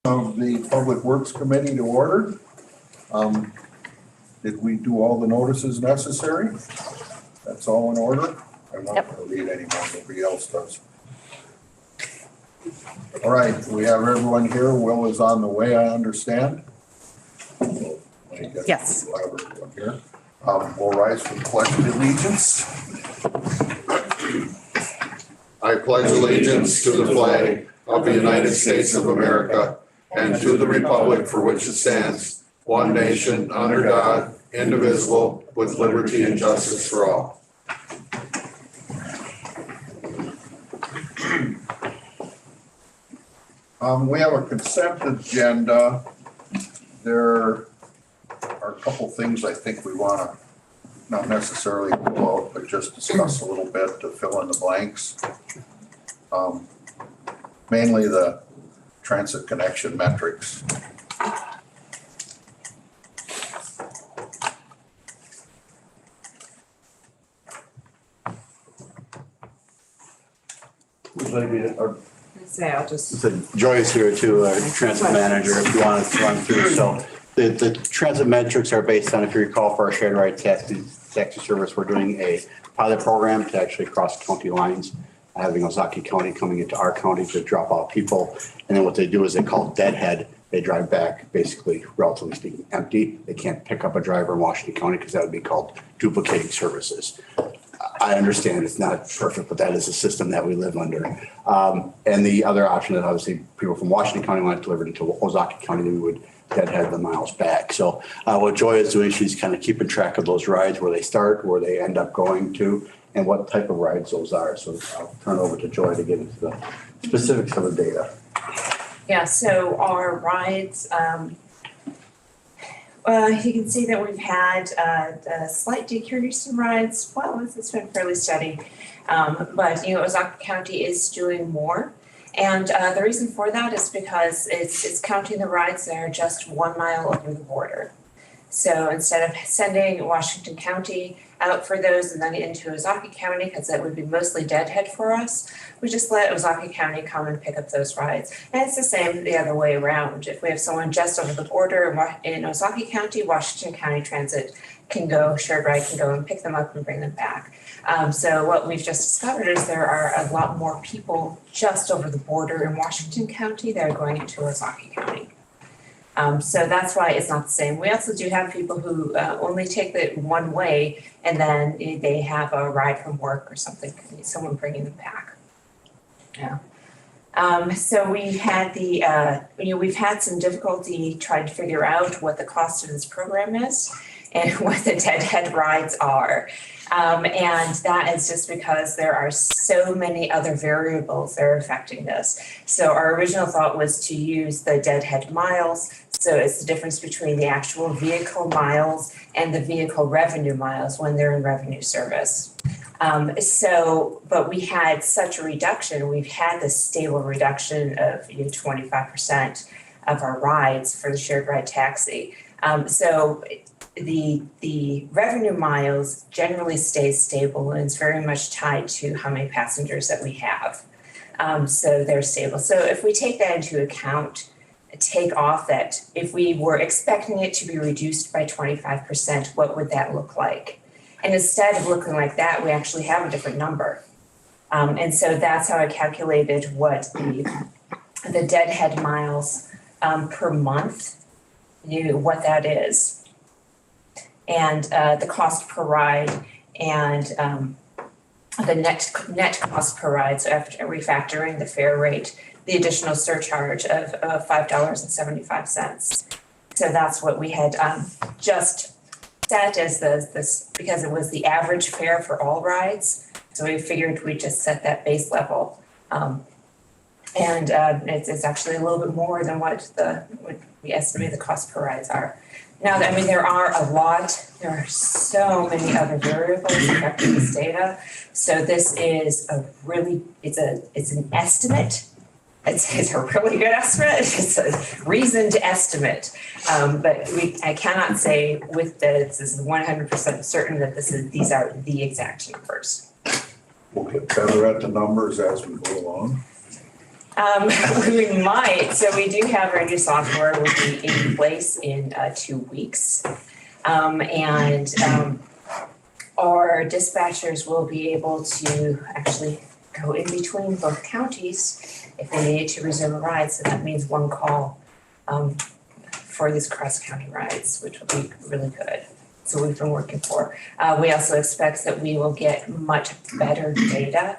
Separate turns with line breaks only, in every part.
Of the Public Works Committee to order. Did we do all the notices necessary? That's all in order? I'm not going to read anymore, nobody else does. All right, we have everyone here. Will is on the way, I understand.
Yes.
Everyone here. We'll rise for the pledge of allegiance. I pledge allegiance to the flag of the United States of America and to the republic for which it stands, one nation, under God, indivisible, with liberty and justice for all. We have a consent agenda. There are a couple things I think we want to not necessarily pull out, but just discuss a little bit to fill in the blanks. Mainly the transit connection metrics.
I'll just.
So Joy is here too, our transit manager, if you want to run through. So the transit metrics are based on, if you recall, for our shared ride taxi service, we're doing a pilot program to actually cross county lines, having Ozaukee County coming into our county to drop off people. And then what they do is they call deadhead. They drive back basically, relatively speaking, empty. They can't pick up a driver in Washington County because that would be called duplicating services. I understand it's not perfect, but that is a system that we live under. And the other option is obviously people from Washington County want it delivered into Ozaukee County, then we would deadhead the miles back. So what Joy is doing, she's kind of keeping track of those rides, where they start, where they end up going to, and what type of rides those are. So I'll turn over to Joy to get into the specifics of the data.
Yeah, so our rides, you can see that we've had a slight decrease in rides. Well, it's been fairly steady. But, Ozaukee County is doing more. And the reason for that is because it's counting the rides that are just 1 mile over the border. So instead of sending Washington County out for those and then into Ozaukee County, because that would be mostly deadhead for us, we just let Ozaukee County come and pick up those rides. And it's the same the other way around. If we have someone just over the border in Ozaukee County, Washington County Transit can go, shared ride can go and pick them up and bring them back. So what we've just discovered is there are a lot more people just over the border in Washington County that are going into Ozaukee County. So that's why it's not the same. We also do have people who only take the one way and then they have a ride from work or something, someone bringing them back. Yeah. So we've had we've had some difficulty trying to figure out what the cost of this program is and what the deadhead rides are. And that is just because there are so many other variables that are affecting this. So our original thought was to use the deadhead miles. So it's the difference between the actual vehicle miles and the vehicle revenue miles when they're in revenue service. But we had such a reduction. We've had this stable reduction of 25% of our rides for the shared ride taxi. So the revenue miles generally stays stable, and it's very much tied to how many passengers that we have. So they're stable. So if we take that into account, take off that, if we were expecting it to be reduced by 25%, what would that look like? And instead of looking like that, we actually have a different number. And so that's how I calculated what the deadhead miles per month, what that is. And the cost per ride and the net cost per ride. So after refactoring the fare rate, the additional surcharge of $5.75. So that's what we had just set as this because it was the average fare for all rides. So we figured we'd just set that base level. And it's actually a little bit more than what we estimate the cost per rides are. Now, there are so many other variables affecting this data. So this is it's an estimate. It's a really good estimate. It's a reasoned estimate. But I cannot say this is 100% certain that these are the exact numbers.
We'll get better at the numbers as we go along.
We might, so we do have our new software will be in place in 2 weeks. Our dispatchers will be able to actually go in between both counties if they need to reserve a ride, so that means one call for these cross-county rides, which will be really good. So we've been working for. We also expect that we will get much better data.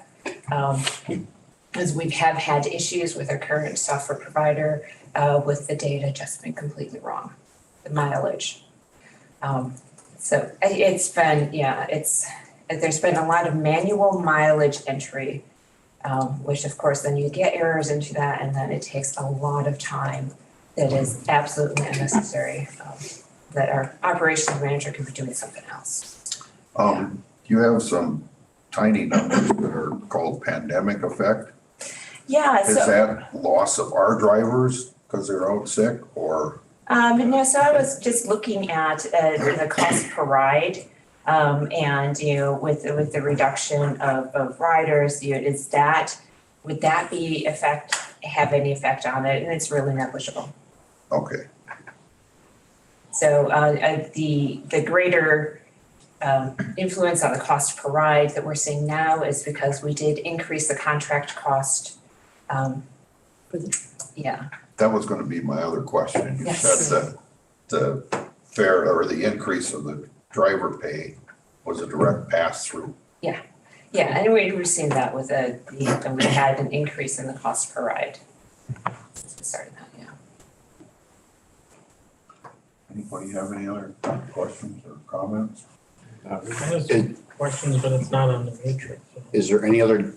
As we have had issues with our current software provider, with the data just been completely wrong, the mileage. So it's been, there's been a lot of manual mileage entry, which of course then you get errors into that, and then it takes a lot of time that is absolutely unnecessary, that our operations manager could be doing something else.
You have some tiny numbers that are called pandemic effect.
Yeah,
Is that loss of our drivers because they're out sick, or?
No, so I was just looking at the cost per ride, and with the reduction of riders, would that have any effect on it? And it's really negligible.
Okay.
So the greater influence on the cost per ride that we're seeing now is because we did increase the contract cost.
That was gonna be my other question. You
Yes.
said that the fare or the increase of the driver pay was a direct pass-through.
Yeah, and we're seeing that with we had an increase in the cost per ride. Since we started that, yeah.
Anybody have any other questions or comments?
Questions, but it's not on the matrix. So.
Is there any other,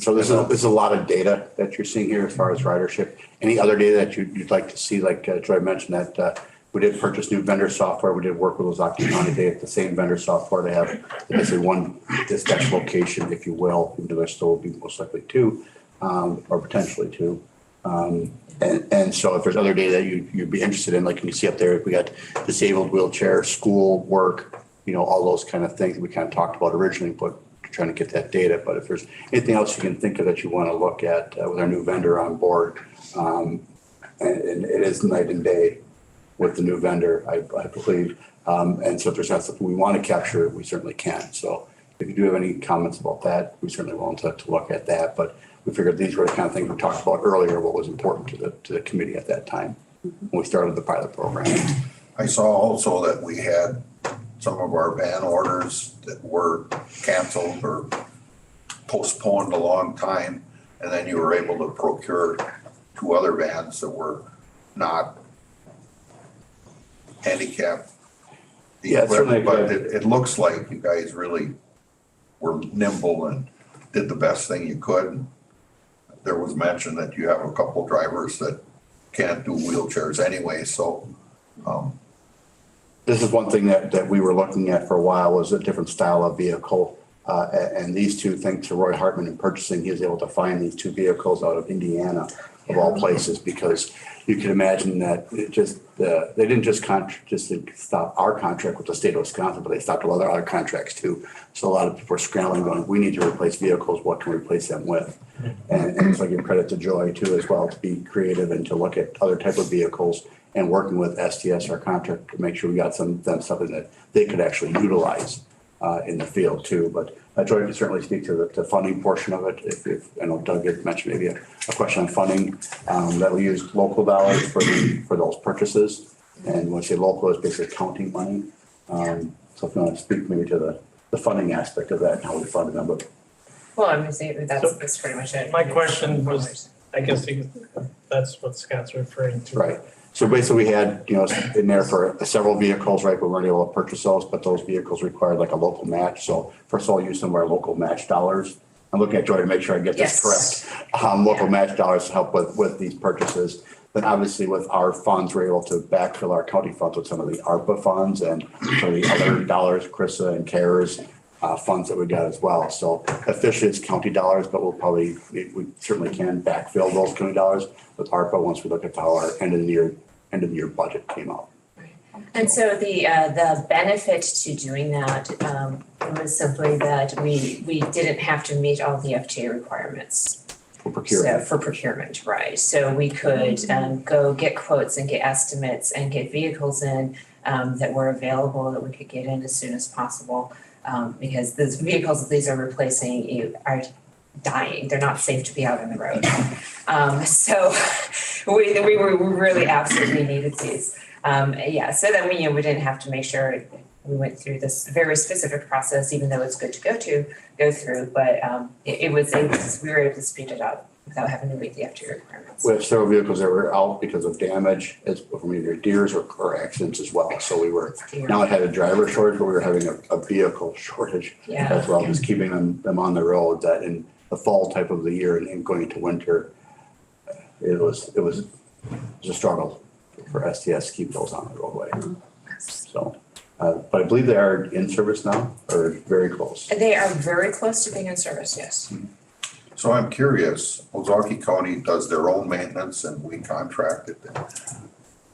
so this is a lot of data that you're seeing here as far as ridership. Any other data that you'd like to see, like Joy mentioned that we did purchase new vendor software. We did work with Ozaki County. They have the same vendor software to have basically one dispatch location, if you will, even though there still will be most likely two, or potentially two. And so if there's other data that you'd be interested in, like you see up there, we got disabled wheelchair, school, work, all those kind of things we kind of talked about originally, but trying to get that data. But if there's anything else you can think of that you want to look at with our new vendor on board, and it is night and day with the new vendor, I believe. And so if there's not something we want to capture, we certainly can. So if you do have any comments about that, we certainly willing to look at that. But we figured these were the kind of things we talked about earlier, what was important to the committee at that time when we started the pilot program.
I saw also that we had some of our van orders that were canceled or postponed a long time, and then you were able to procure 2 other vans that were not handicapped.
Yeah, certainly.
But it looks like you guys really were nimble and did the best thing you could. There was mention that you have a couple drivers that can't do wheelchairs anyway, so
This is one thing that we were looking at for a while, was a different style of vehicle. And these two, thanks to Roy Hartman in purchasing, he was able to find these 2 vehicles out of Indiana, of all places, because you can imagine that they didn't just stop our contract with the state of Wisconsin, but they stopped all other contracts too. So a lot of people are scrambling going, we need to replace vehicles, what can we replace them with? And so I give credit to Joy too as well, to be creative and to look at other type of vehicles and working with STS, our contractor, to make sure we got something that they could actually utilize in the field too. But Joy can certainly speak to the funding portion of it. If I know Doug had mentioned maybe a question on funding, that we use local dollars for those purchases. And when I say local, it's basically county money. So if you want to speak maybe to the funding aspect of that and how we fund them. But
Well, I'm gonna say that's pretty much it.
My question was, I guess that's what Scott's referring to.
right. So basically we had, in there for several vehicles, right, but we weren't able to purchase those, but those vehicles required like a local match. So first of all, use some of our local match dollars. I'm looking at Joy to make sure I get this correct. Local match dollars to help with these purchases. Then obviously with our funds, we're able to backfill our county funds with some of the ARPA funds and some of the other dollars, CRISA and CARES funds that we got as well. So officially it's county dollars, but we certainly can backfill those county dollars with ARPA once we look at how our end of the year budget came out.
And so the benefit to doing that was simply that we didn't have to meet all the FTA requirements.
For procurement.
For procurement, right. So we could go get quotes and get estimates and get vehicles in that were available that we could get in as soon as possible. Because the vehicles these are replacing are dying. They're not safe to be out on the road. So we really absolutely needed these. So that we didn't have to make sure we went through this very specific process, even though it's good to go through, but we were able to speed it up without having to meet the FTA requirements.
We have several vehicles that were out because of damage, from either deers or accidents as well. So we were, now it had a driver shortage, but we were having a vehicle shortage as well, just keeping them on the road. That in the fall type of the year and going into winter, it was a struggle for STS to keep those on the roadway. So. But I believe they are in service now, or very close.
They are very close to being in service, yes.
So I'm curious, Ozark County does their own maintenance and we contracted them.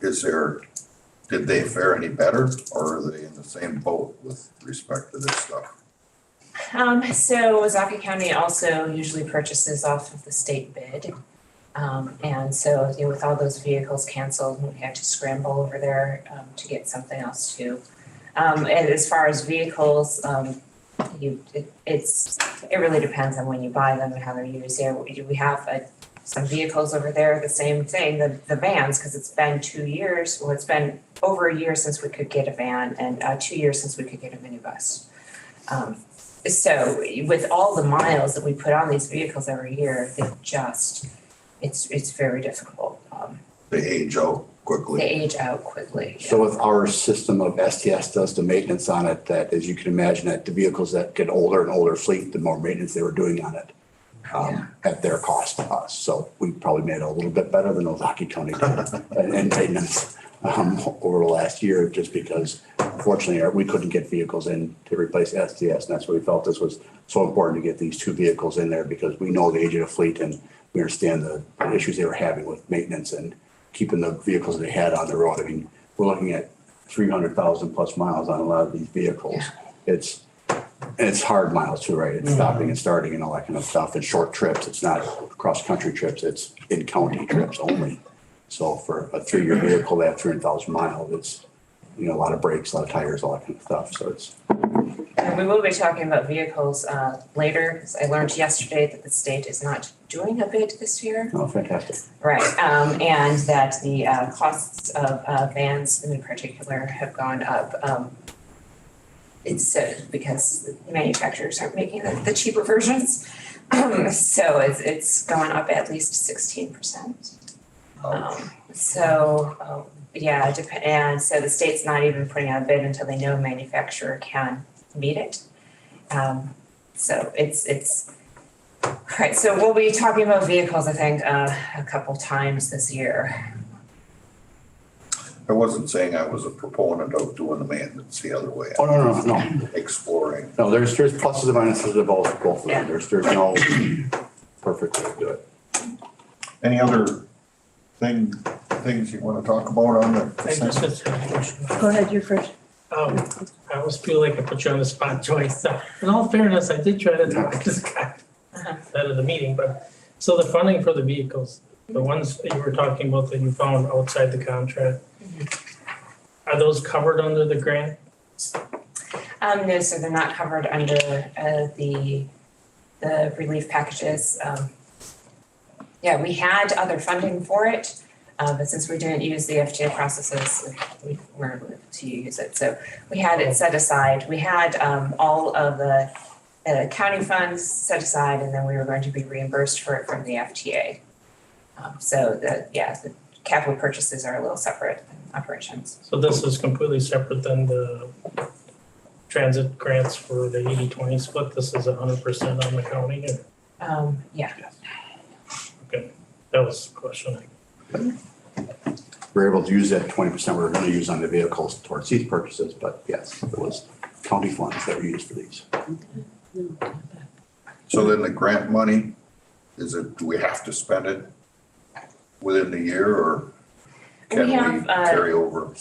Did they fare any better, or are they in the same boat with respect to this stuff?
So Ozark County also usually purchases off of the state bid. And so with all those vehicles canceled, we had to scramble over there to get something else too. And as far as vehicles, it really depends on when you buy them and how they're used. We have some vehicles over there, the same thing, the vans, because it's been 2 years. Well, it's been over a year since we could get a van and 2 years since we could get a minibus. So with all the miles that we put on these vehicles every year, it's very difficult.
They age out quickly.
So with our system of STS does the maintenance on it, that as you can imagine, that the vehicles that get older and older fleet, the more maintenance they were doing on it at their cost to us. So we probably made it a little bit better than Ozark County did in maintenance over the last year, just because unfortunately we couldn't get vehicles in to replace STS. And that's why we felt this was so important to get these two vehicles in there, because we know the age of the fleet and we understand the issues they were having with maintenance and keeping the vehicles they had on the road. I mean, we're looking at 300,000 plus miles on a lot of these vehicles. Yeah. It's hard miles too, right? It's stopping and starting and all that kind of stuff. It's short trips. It's not cross-country trips. It's in-county trips only. So for a 3-year vehicle, they have 300,000 miles. It's, a lot of brakes, a lot of tires, all that kind of stuff. So it's.
And we will be talking about vehicles later, because I learned yesterday that the state is not doing a bid this year.
Oh, fantastic.
Right, and that the costs of vans in particular have gone up. It's because the manufacturers aren't making the cheaper versions. So it's gone up at least 16%. And so the state's not even putting out a bid until they know a manufacturer can meet it. So it's right. So we'll be talking about vehicles, I think, a couple times this year.
I wasn't saying I was a proponent of doing the maintenance the other way.
Oh, no.
Exploring.
No, there's pluses and minuses of both of them.
Yeah.
There's no perfect way to do it.
Any other things you want to talk about on the
I just have a question.
Go ahead, you're first.
I always feel like I put you on the spot, Joyce. In all fairness, I did try to talk to this guy out of the meeting, but, so the funding for the vehicles, the ones that you were talking about that you found outside the contract, are those covered under the grant?
No, so they're not covered under the relief packages. We had other funding for it, but since we didn't use the FTA processes, we weren't able to use it. So we had it set aside. We had all of the county funds set aside, and then we were going to be reimbursed for it from the FTA. So the capital purchases are a little separate than operations.
So this is completely separate than the transit grants for the 80-20 split. This is 100% on the county.
Yeah.
Okay, that was the question.
We're able to use that 20% we were going to use on the vehicles towards these purchases, but yes, it was county funds that were used for these.
So then the grant money, do we have to spend it within the year, or can we carry over?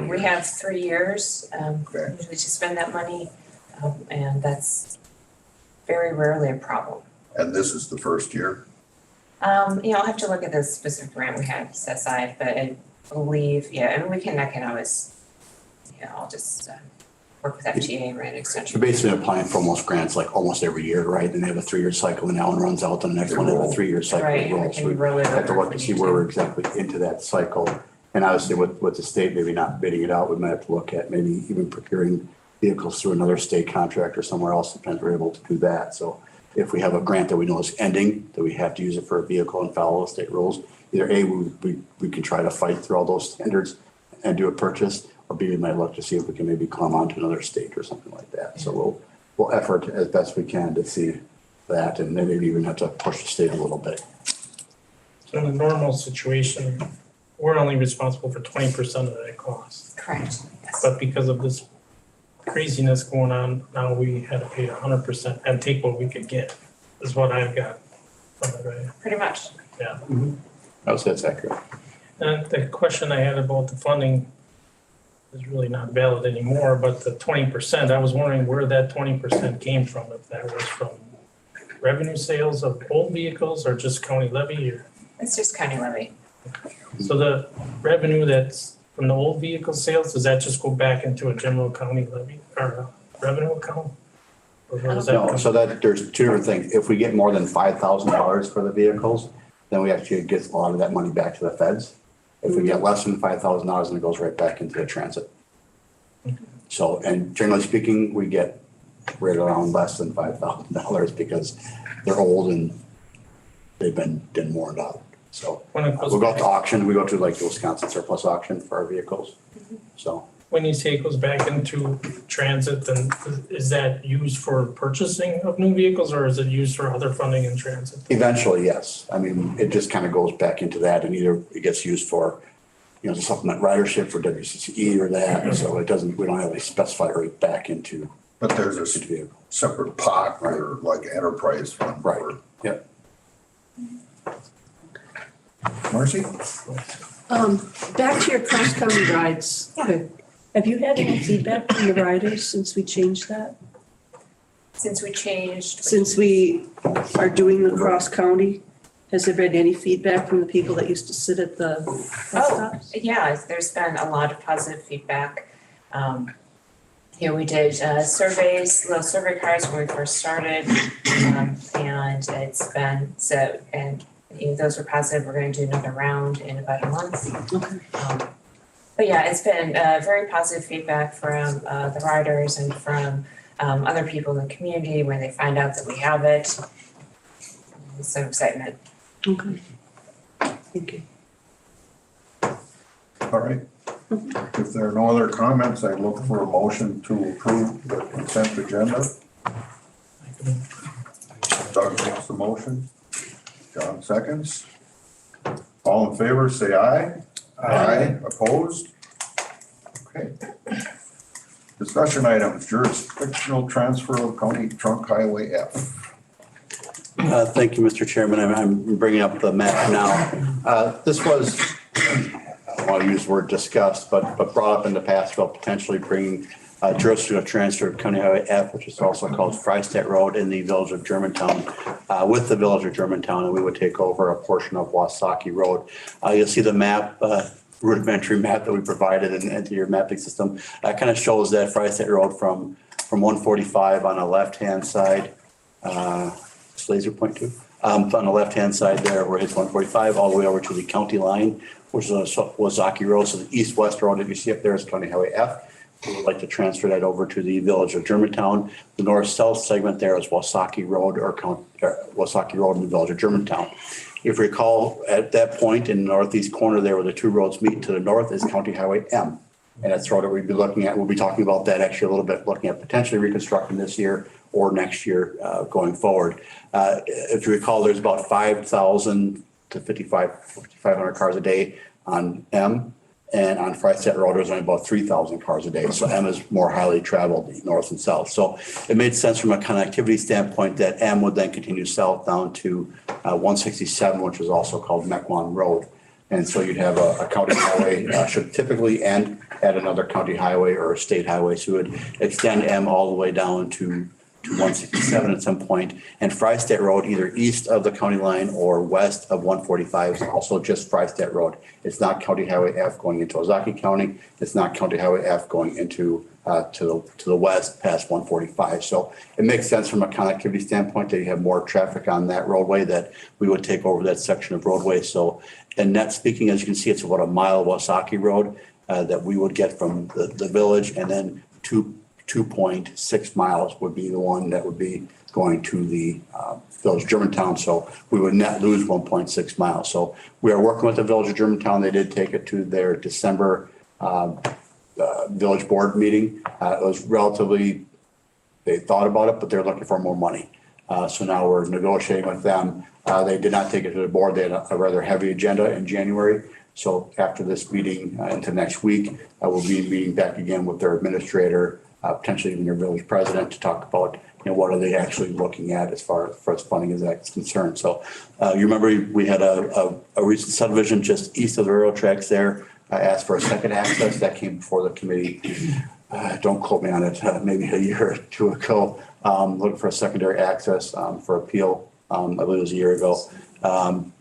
We have 3 years usually to spend that money, and that's very rarely a problem.
And this is the first year?
I'll have to look at the specific grant we have set aside, but I believe, I can always, I'll just work with FTA and run an
So
extension.
basically applying for most grants like almost every year, right? And they have a 3-year cycle and that one runs out, and the next one they have a 3-year cycle.
Right,
as well.
we
So
can roll it
have to
over
look to
if
see
we
where
need
we're exactly into that cycle. And obviously with the state maybe not bidding it out, we might have to look at maybe even procuring vehicles through another state contract or somewhere else, depends we're able to do that. So if we have a grant that we know is ending, that we have to use it for a vehicle and follow the state rules, either A, we can try to fight through all those standards and do a purchase, or B, we might look to see if we can maybe come on to another state or something like that. So we'll effort as best we can to see that, and maybe even have to push the state a little bit.
So in a normal situation, we're only responsible for 20% of that cost.
Correct, yes.
But because of this craziness going on, now we had to pay 100% and take what we could get, is what I've got from it, right?
Pretty much.
Yeah.
I would say that's accurate.
And the question I had about the funding is really not valid anymore, but the 20%, I was wondering where that 20% came from, if that was from revenue sales of old vehicles or just county levy, or,
It's just county levy.
so the revenue that's from the old vehicle sales, does that just go back into a general county levy or a revenue account? Or where does that
No,
come?
so that there's two different things. If we get more than $5,000 for the vehicles, then we actually get a lot of that money back to the feds. If we get less than $5,000, then it goes right back into the transit. So, and generally speaking, we get right around less than $5,000 because they're old and they've been worn out. So
When it goes
we'll go
back-
to auction, we go to like the Wisconsin surplus auction for our vehicles. So
When you say it goes back into transit, then is that used for purchasing of new vehicles or is it used for other funding in transit?
eventually, yes. I mean, it just kind of goes back into that, and either it gets used for, to supplement ridership for WCCE or that. So it doesn't, we don't have a specified rate back into
But there's a
vehicle.
separate pot or like enterprise fund.
Right.
for-
Yep.
Marcy?
Back to your cross-county rides.
Yeah.
Have you had any feedback from the riders since we changed that?
Since we changed.
Since we are doing the cross-county, has there been any feedback from the people that used to sit at the bus stops?
Yeah, there's been a lot of positive feedback. We did surveys, little survey cards when we first started. And it's been, those were positive. We're going to do another round in about a month.
Okay.
But yeah, it's been very positive feedback from the riders and from other people in the community when they find out that we have it. Some excitement.
Okay. Thank you.
All right. If there are no other comments, I look for a motion to approve the consent agenda. Doug makes the motion. John seconds. All in favor, say aye. Aye. Opposed? Okay. Discussion items, jurisdictional transfer of county trunk highway F.
Thank you, Mr. Chairman. I'm bringing up the map now. This was, I don't want to use the word discussed, but brought up in the past about potentially bringing jurisdictional transfer of County Highway F, which is also called Freistadt Road, in the village of Germantown, with the village of Germantown, and we would take over a portion of Wasaki Road. You'll see the map, rudimentary map that we provided into your mapping system. Kind of shows that Freistadt Road from 145 on the left-hand side, laser point to, on the left-hand side there where it's 145 all the way over to the county line, which is Wasaki Road. So the east-west road that you see up there is County Highway F. We would like to transfer that over to the village of Germantown. The north-south segment there is Wasaki Road or Wasaki Road in the village of Germantown. If you recall, at that point in the northeast corner there where the two roads meet to the north is County Highway M. And that's the road that we'd be looking at. We'll be talking about that actually a little bit, looking at potentially reconstructing this year or next year going forward. If you recall, there's about 5,000 to 5,500 cars a day on M. And on Freistadt Road, there's only about 3,000 cars a day. So M is more highly traveled north and south. So it made sense from a connectivity standpoint that M would then continue south down to 167, which is also called Mequon Road. And so you'd have a county highway, should typically end at another county highway or a state highway. So it would extend M all the way down to to 167 at some point. And Fry-State Road, either east of the county line or west of 145 is also just Fry-State Road. It's not County Highway F going into Ozaukee County. It's not County Highway F going into to the west past 145. So it makes sense from a connectivity standpoint that you have more traffic on that roadway that we would take over that section of roadway. So, and net speaking, as you can see, it's about a mile of Ozaukee Road that we would get from the village, and then 2.6 miles would be the one that would be going to the village of Germantown. So we would net lose 1.6 miles. So we are working with the village of Germantown. They did take it to their December village board meeting. It was relatively, they thought about it, but they're looking for more money. So now we're negotiating with them. They did not take it to the board. They had a rather heavy agenda in January. So after this meeting into next week, we'll be meeting back again with their administrator, potentially even their village president, to talk about, what are they actually looking at as far as funding is that's concerned. So you remember we had a recent subdivision just east of the railroad tracks there. I asked for a second access that came before the committee. Don't quote me on it, maybe a year or two ago, looking for a secondary access for appeal, I believe it was a year ago.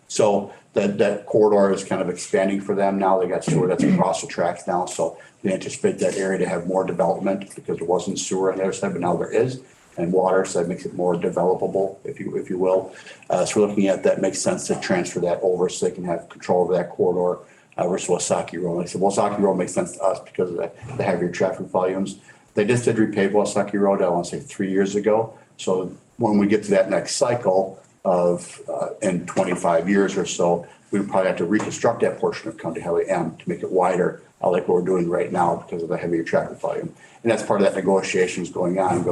So that corridor is kind of expanding for them now. They got sewer that's across the tracks now. So we anticipate that area to have more development because there wasn't sewer on the other side, but now there is, and water. So that makes it more developable, if you will. So we're looking at that. Makes sense to transfer that over so they can have control over that corridor. Versus Ozaukee Road. Like I said, Ozaukee Road makes sense to us because of the heavier traffic volumes. They just did repave Ozaukee Road, I want to say 3 years ago. So when we get to that next cycle of in 25 years or so, we would probably have to reconstruct that portion of County Highway M to make it wider, like what we're doing right now because of the heavier traffic volume. And that's part of that negotiations going on.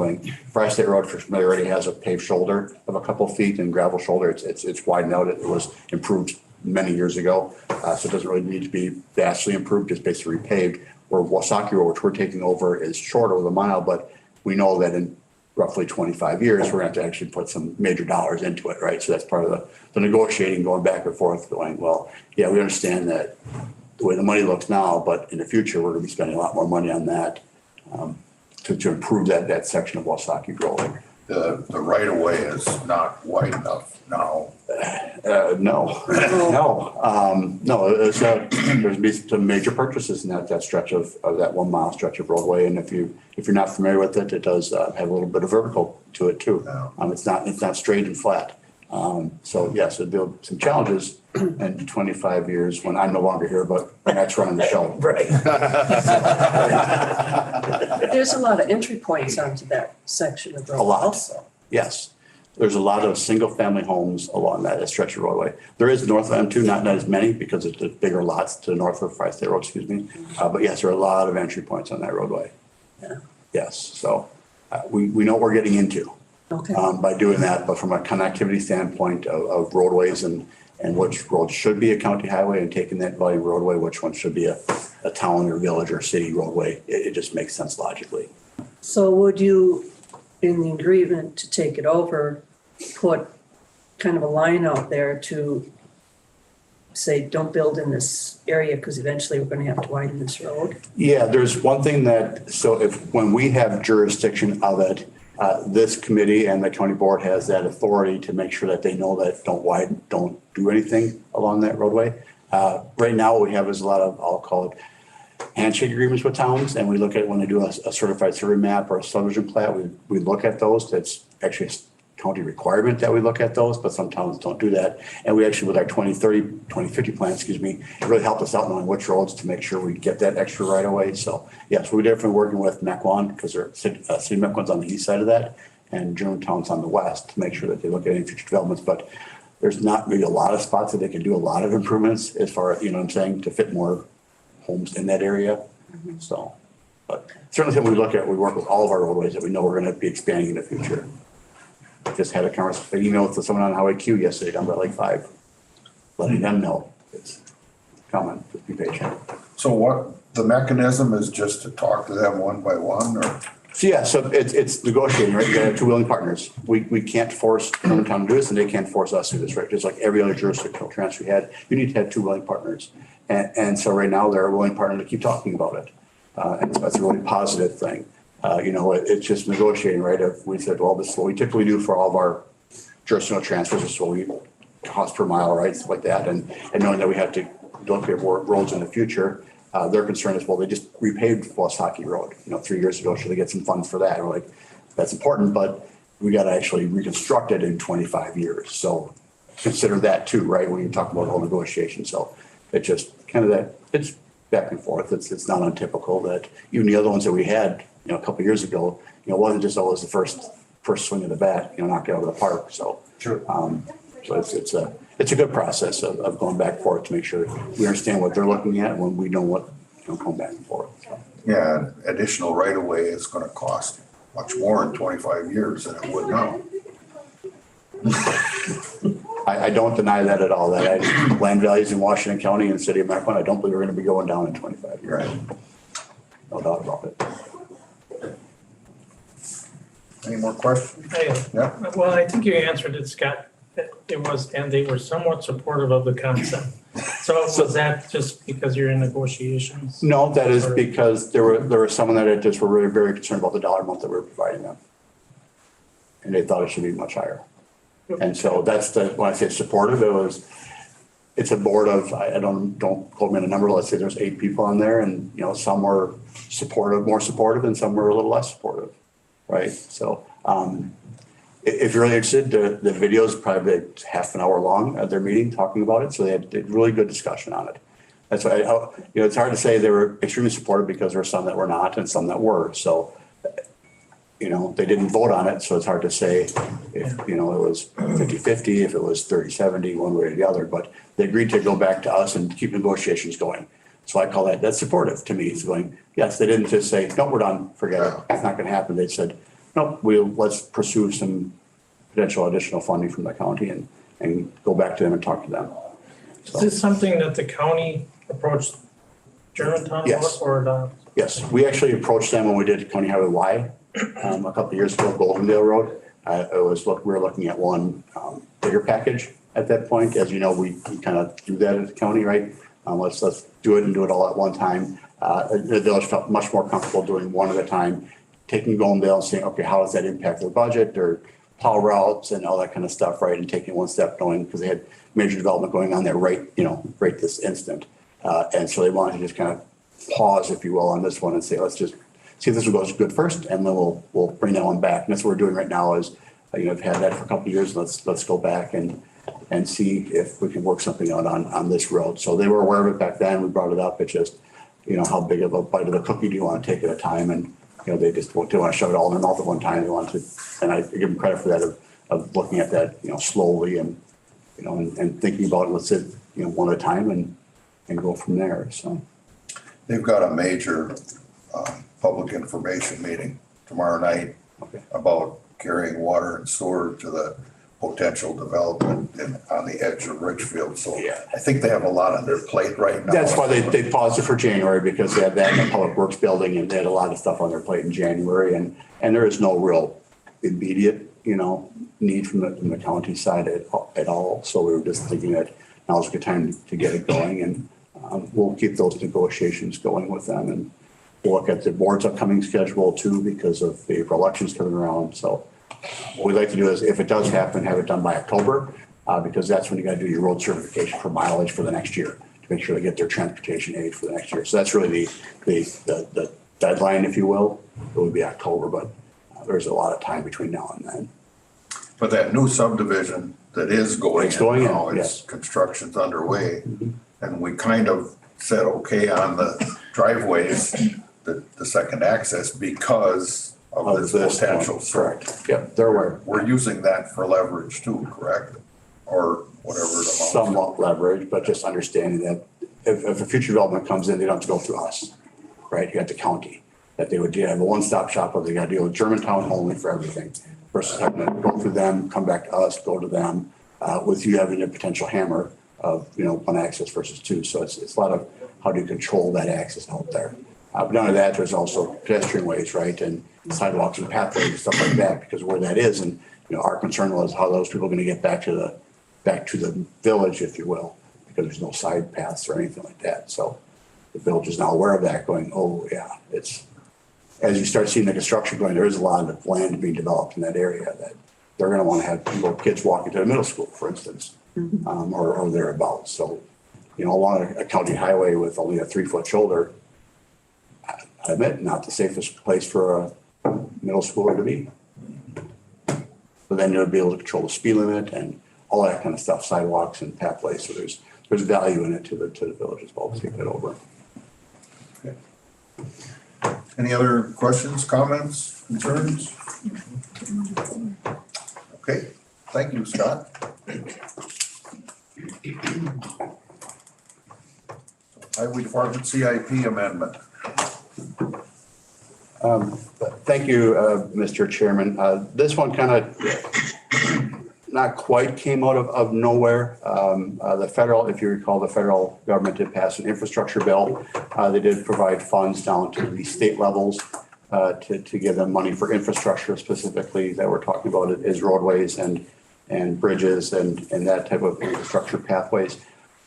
Fry-State Road, for familiar, already has a paved shoulder of a couple feet and gravel shoulder. It's widened out. It was improved many years ago, so it doesn't really need to be vastly improved, just basically repaved. Where Ozaukee Road, which we're taking over, is shorter with a mile, but we know that in roughly 25 years, we're going to have to actually put some major dollars into it, right? So that's part of the negotiating, going back and forth, going, well, yeah, we understand that the way the money looks now, but in the future, we're going to be spending a lot more money on that to improve that section of Ozaukee Road.
The right of way is not wide enough now.
No. There's gonna be some major purchases in that stretch of that 1 mile stretch of roadway. And if you're not familiar with it, it does have a little bit of vertical to it too.
Yeah.
It's not straight and flat. So yes, there'll be some challenges in 25 years when I'm no longer here, but that's running the show.
Right.
There's a lot of entry points onto that section of road.
A lot.
Also.
Yes. There's a lot of single family homes along that stretch of roadway. There is north of M2, not as many because it's the bigger lots to the north of Fry-State Road, excuse me. But yes, there are a lot of entry points on that roadway.
Yeah.
Yes. So we know what we're getting into by doing that. But from a connectivity standpoint of roadways and which road should be a county highway and taking that volume roadway, which one should be a town or village or city roadway, it just makes sense logically.
So would you, in the agreement to take it over, put kind of a line out there to say, don't build in this area because eventually we're going to have to widen this road?
Yeah, there's one thing when we have jurisdiction of it, this committee and the county board has that authority to make sure that they know that don't do anything along that roadway. Right now, what we have is a lot of, I'll call it handshake agreements with towns, and we look at when they do a certified survey map or a subdivision plat, we look at those. That's actually a county requirement that we look at those, but some towns don't do that. And we actually, with our 2050 plan, it really helped us out knowing which roads to make sure we get that extra right away. So yes, we're definitely working with Mequon because city Mequon's on the east side of that and Germantown's on the west to make sure that they look at any future developments. But there's not really a lot of spots that they can do a lot of improvements as far as, to fit more homes in that area.
Mm-hmm.
So, but certainly something we work with all of our roadways that we know we're going to be expanding in the future. Just had a conversation, email with someone on Highway Q yesterday down by Lake 5, letting them know it's coming, just be patient.
So what, the mechanism is just to talk to them one by one, or?
So yeah, so it's negotiating, right? You gotta have two willing partners. We can't force Germantown to do this and they can't force us to do this, right? Just like every other jurisdictional transfer we had, you need to have two willing partners. And so right now they're a willing partner to keep talking about it. And so that's a really positive thing. It's just negotiating, right? If we said, well, this is what we typically do for all of our jurisdictional transfers, this is what we cost per mile, right? Stuff like that. And knowing that we have to look at more roads in the future, their concern is, well, they just repaved Wasaki Road, 3 years ago. Should they get some funds for that? And we're like, that's important, but we got to actually reconstruct it in 25 years. So consider that too, right? When you talk about whole negotiation. So it just kind of that, it's back and forth. It's not untypical that even the other ones that we had, a couple of years ago, it wasn't just always the first swing of the bat, knock it out of the park. So,
Sure.
So it's a good process of going back and forth to make sure we understand what they're looking at when we know what, going back and forth. So.
Yeah, additional right of way is gonna cost much more in 25 years than it would now.
I don't deny that at all. That land values in Washington County and the city of Macon, I don't believe are going to be going down in 25 years.
Right.
No doubt about it.
Any more questions? Yeah.
Well, I think you answered it, Scott. And they were somewhat supportive of the concept. So was that just because you're in negotiations?
No, that is because there were some that just were really very concerned about the dollar amount that we were providing them. And they thought it should be much higher. And so that's when I say supportive, it's a board of, I don't quote me on a number, let's say there's 8 people on there and, some were supportive, more supportive, and some were a little less supportive, right? So if you're really interested, the video is probably half an hour long at their meeting talking about it. So they had a really good discussion on it. That's why, it's hard to say they were extremely supportive because there were some that were not and some that were. So they didn't vote on it, so it's hard to say if, it was 50-50, if it was 30-70, one way or the other, but they agreed to go back to us and keep negotiations going. So I call that's supportive to me. It's going, yes, they didn't just say, no, we're done, forget it, it's not gonna happen. They said, no, let's pursue some potential additional funding from the county and go back to them and talk to them. So,
is this something that the county approached Germantown
Yes.
or
yes, we actually approached them when we did County Highway Y. A couple of years ago, Goldendale Road. We were looking at one bigger package at that point. As you know, we kind of do that at the county, right? Let's do it and do it all at one time. The village felt much more comfortable doing one at a time, taking Goldendale and saying, okay, how does that impact their budget or plow routes and all that kind of stuff, right? And taking one step going because they had major development going on there right this instant. And so they wanted to just kind of pause, if you will, on this one and say, let's just see if this one goes good first, and then we'll bring that one back. And that's what we're doing right now is, I've had that for a couple of years. Let's go back and see if we can work something out on this road. So they were aware of it back then. We brought it up. It's just, how big of a bite of the cookie do you want to take at a time? And, they just don't want to shove it all in their mouth at one time. They want to, and I give them credit for that of looking at that, slowly and, and thinking about it, let's say, one at a time and go from there. So.
They've got a major public information meeting tomorrow night about carrying water and sewer to the potential development on the edge of Richfield. So I think they have a lot on their plate right now.
That's why they paused it for January, because they had that in the Public Works building and they had a lot of stuff on their plate in January. And there is no real immediate, need from the county side at all. So we were just thinking that now's a good time to get it going, and we'll keep those negotiations going with them, and we'll look at the board's upcoming schedule too, because of the April elections coming around. So what we'd like to do is, if it does happen, have it done by October, because that's when you got to do your road certification for mileage for the next year to make sure they get their transportation aid for the next year. So that's really the deadline, if you will. It would be October, but there's a lot of time between now and then.
But that new subdivision that is going in now, construction's underway.
Mm-hmm.
And we kind of said, okay, on the driveways, the second access because of this potential.
Correct. Yep, they're aware.
We're using that for leverage too, correct? Or whatever the amount.
Somewhat leverage, but just understanding that if a future development comes in, they don't have to go through us, right? You have the county, that they would have a one-stop shop where they got to deal with Germantown only for everything versus having to go through them, come back to us, go to them, with you having a potential hammer of, one access versus two. So it's a lot of how do you control that access out there. But none of that, there's also pedestrian ways, right? And sidewalks and pathways and stuff like that, because where that is, and, our concern was how those people are going to get back to the village, if you will, because there's no side paths or anything like that. So the village is now aware of that, going, oh yeah, it's as you start seeing the construction going, there is a lot of land being developed in that area that they're gonna wanna have kids walking to the middle school, for instance, or thereabouts. So, along a county highway with only a 3-foot shoulder, I admit, not the safest place for a middle schooler to be. But then you'll be able to control the speed limit and all that kind of stuff, sidewalks and pathways. So there's value in it to the village as well to take that over.
Any other questions, comments, concerns? Okay, thank you, Scott. Highway Department CIP amendment.
Thank you, Mr. Chairman. This one kind of not quite came out of nowhere. The federal, if you recall, the federal government did pass an infrastructure bill. They did provide funds down to the state levels to give them money for infrastructure specifically that we're talking about is roadways and bridges and that type of infrastructure pathways.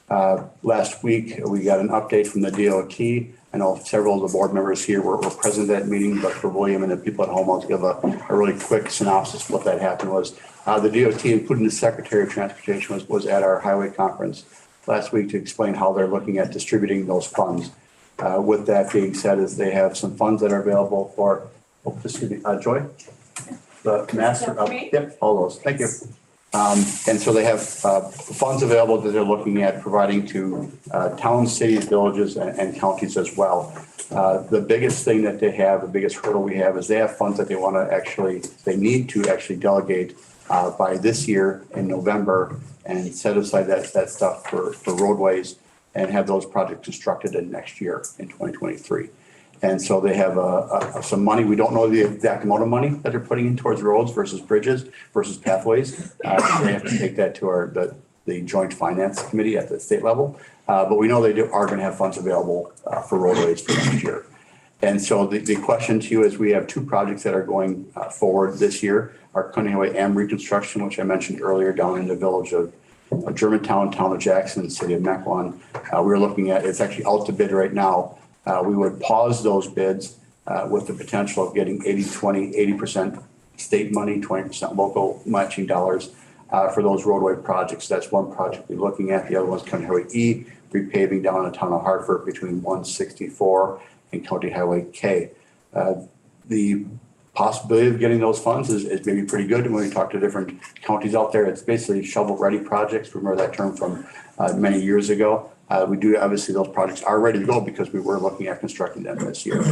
Last week, we got an update from the DOT. I know several of the board members here were present at that meeting, but for William and the people at home, I'll give a really quick synopsis of what that happened was. The DOT, including the Secretary of Transportation, was at our highway conference last week to explain how they're looking at distributing those funds. With that being said, is they have some funds that are available for, Joy? The master, yep, all those, thank you. And so they have funds available that they're looking at providing to towns, cities, villages, and counties as well. The biggest thing that they have, the biggest hurdle we have is they have funds that they need to actually delegate by this year in November and set aside that stuff for roadways and have those projects constructed in next year in 2023. And so they have some money. We don't know the exact amount of money that they're putting in towards roads versus bridges versus pathways. They have to take that to the Joint Finance Committee at the state level. But we know they are going to have funds available for roadways for next year. And so the question to you is we have two projects that are going forward this year. Our County Highway M reconstruction, which I mentioned earlier, down in the village of Germantown, town of Jackson, city of Mequon. We're looking at, it's actually out to bid right now. We would pause those bids with the potential of getting 80-20, 80% state money, 20% local matching dollars for those roadway projects. That's one project we're looking at. The other one's County Highway E, repaving down in the town of Hartford between 164 and County Highway K. The possibility of getting those funds is maybe pretty good. And when we talk to different counties out there, it's basically shovel-ready projects. Remember that term from many years ago. We do, obviously, those projects are ready to go because we were looking at constructing them this year.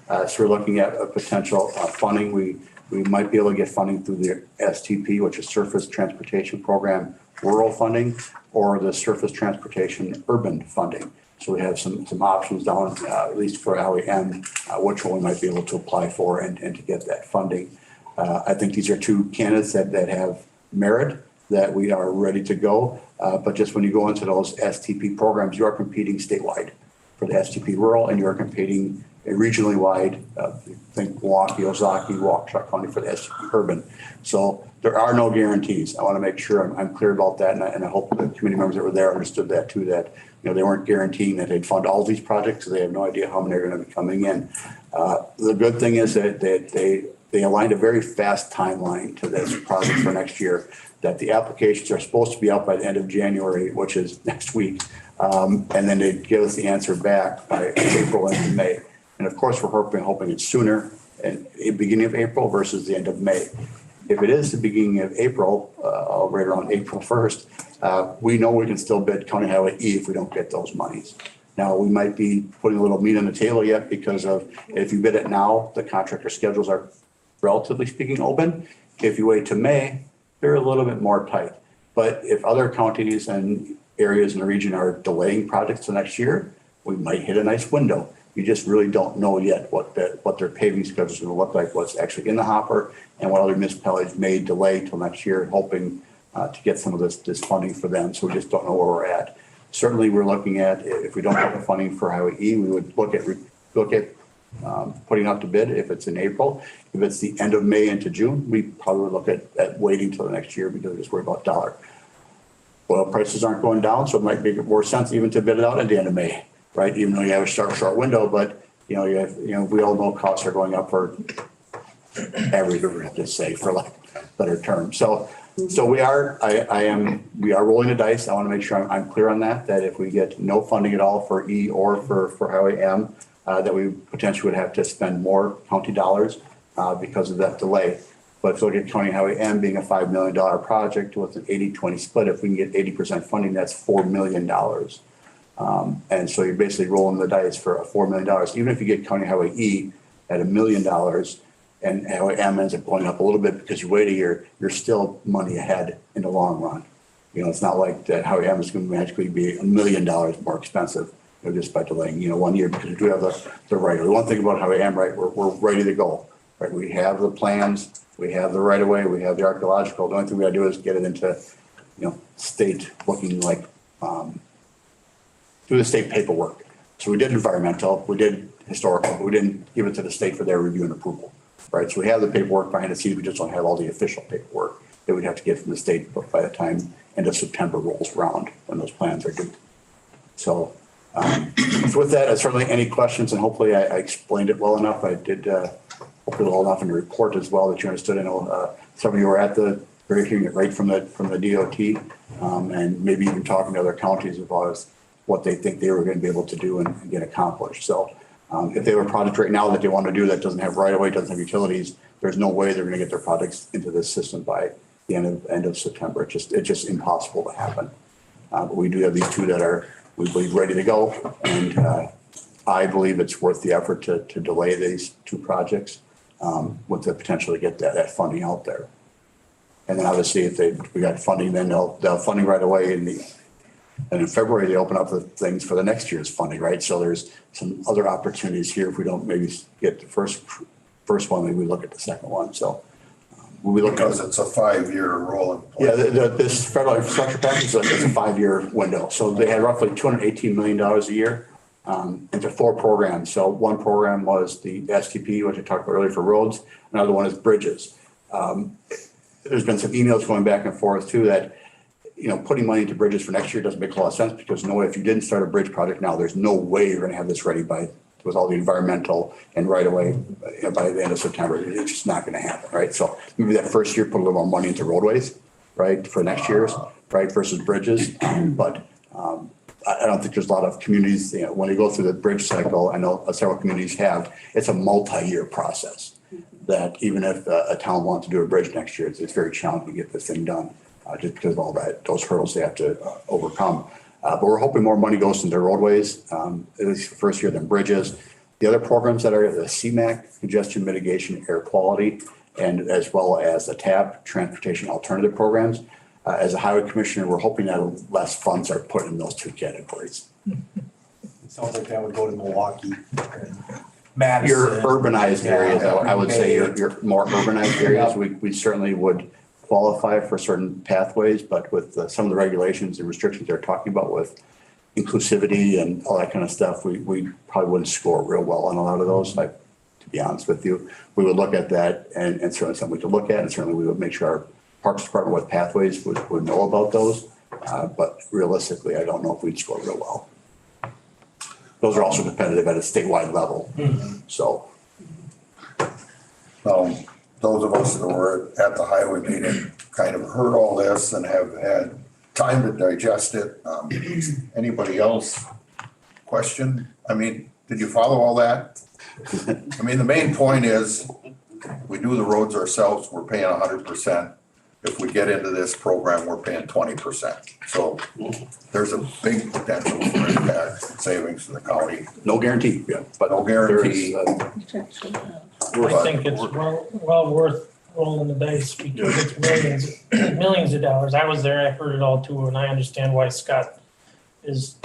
So we're looking at a potential funding. We might be able to get funding through the STP, which is Surface Transportation Program rural funding, or the Surface Transportation urban funding. So we have some options down, at least for LEM, which one we might be able to apply for and to get that funding. I think these are two candidates that have merit, that we are ready to go. But just when you go into those STP programs, you are competing statewide for the STP rural, and you are competing regionally wide, think Milwaukee, Ozaki, Waukesha County for the STP urban. So there are no guarantees. I want to make sure I'm clear about that. And I hope the committee members that were there understood that too, that they weren't guaranteeing that they'd fund all these projects. So they have no idea how many are going to be coming in. The good thing is that they aligned a very fast timeline to this project for next year, that the applications are supposed to be out by the end of January, which is next week. And then they give us the answer back by April and May. And of course, we're hoping it's sooner, and beginning of April versus the end of May. If it is the beginning of April, right around April 1st, we know we can still bid County Highway E if we don't get those monies. Now, we might be putting a little meat on the table yet because of, if you bid it now, the contractor schedules are relatively speaking open. If you wait to May, they're a little bit more tight. But if other counties and areas in the region are delaying projects to next year, we might hit a nice window. You just really don't know yet what their paving schedule is going to look like, what's actually in the hopper, and what other municipalities may delay till next year, hoping to get some of this funding for them. So we just don't know where we're at. Certainly, we're looking at, if we don't have the funding for Highway E, we would look at putting out to bid if it's in April. If it's the end of May into June, we probably would look at waiting till the next year because we just worry about dollar. Oil prices aren't going down, so it might make more sense even to bid it out at the end of May, right? Even though you have a short window, but We all know costs are going up for everything, have to say, for lack of a better term. So we are rolling the dice. I want to make sure I'm clear on that if we get no funding at all for E or for Highway M, that we potentially would have to spend more county dollars because of that delay. But if you look at County Highway M being a $5 million project with an 80-20 split, if we can get 80% funding, that's $4 million. And so you're basically rolling the dice for $4 million. Even if you get County Highway E at $1 million and Highway M ends up going up a little bit because you wait a year, you're still money ahead in the long run. It's not like that Highway M is going to magically be $1 million more expensive just by delaying, 1 year, because we do have the right. The one thing about Highway M, right, we're ready to go, right? We have the plans, we have the right of way, we have the archaeological. The only thing we got to do is get it into, state looking like, do the state paperwork. So we did environmental, we did historical, but we didn't give it to the state for their review and approval, right? So we have the paperwork behind the scenes, we just don't have all the official paperwork that we'd have to get from the state by the time end of September rolls around when those plans are due. So with that, certainly any questions, and hopefully I explained it well enough. I did hopefully well enough in the report as well that you understood. I know some of you were at the very hearing it right from the DOT, and maybe even talking to other counties about what they think they were going to be able to do and get accomplished. So if they have a project right now that they want to do that doesn't have right of way, doesn't have utilities, there's no way they're going to get their projects into this system by the end of September. It's just impossible to happen. But we do have these two that are, we believe, ready to go. And I believe it's worth the effort to delay these two projects with the potential to get that funding out there. And then obviously if we got funding, then they'll funding right away and in February, they open up the things for the next year's funding, right? So there's some other opportunities here. If we don't maybe get the first one, maybe we look at the second one. So we look
because it's a 5-year rolling.
Yeah, this federal infrastructure package is a 5-year window. So they had roughly $218 million a year into 4 programs. So one program was the STP, which I talked about earlier for roads. Another one is bridges. There's been some emails going back and forth too that, putting money into bridges for next year doesn't make a lot of sense because if you didn't start a bridge project now, there's no way you're going to have this ready with all the environmental and right away by the end of September. It's just not going to happen, right? So maybe that first year, put a little more money into roadways, right, for next year's, right, versus bridges. But I don't think there's a lot of communities, when they go through the bridge cycle, I know several communities have, it's a multi-year process that even if a town wants to do a bridge next year, it's very challenging to get this thing done. Just because of all those hurdles they have to overcome. But we're hoping more money goes into roadways, at least the first year, than bridges. The other programs that are the CMAQ, congestion mitigation, air quality, and as well as the TAP, transportation alternative programs. As a highway commissioner, we're hoping that less funds are put in those 2 categories.
It sounds like that would go to Milwaukee. Madison.
Your urbanized areas, I would say your more urbanized areas, we certainly would qualify for certain pathways, but with some of the regulations and restrictions they're talking about with inclusivity and all that kind of stuff, we probably wouldn't score real well on a lot of those. To be honest with you, we would look at that and certainly something we could look at, and certainly we would make sure our Parks Department with pathways would know about those. But realistically, I don't know if we'd score real well. Those are also competitive at a statewide level. So.
Those of us that were at the highway meeting kind of heard all this and have had time to digest it. Anybody else question? Did you follow all that? The main point is we do the roads ourselves, we're paying 100%. If we get into this program, we're paying 20%. So there's a big potential for impact savings to the county.
No guarantee, yeah, but
no guarantee.
I think it's well worth rolling the dice because it's millions of dollars. I was there, I heard it all too, and I understand why Scott is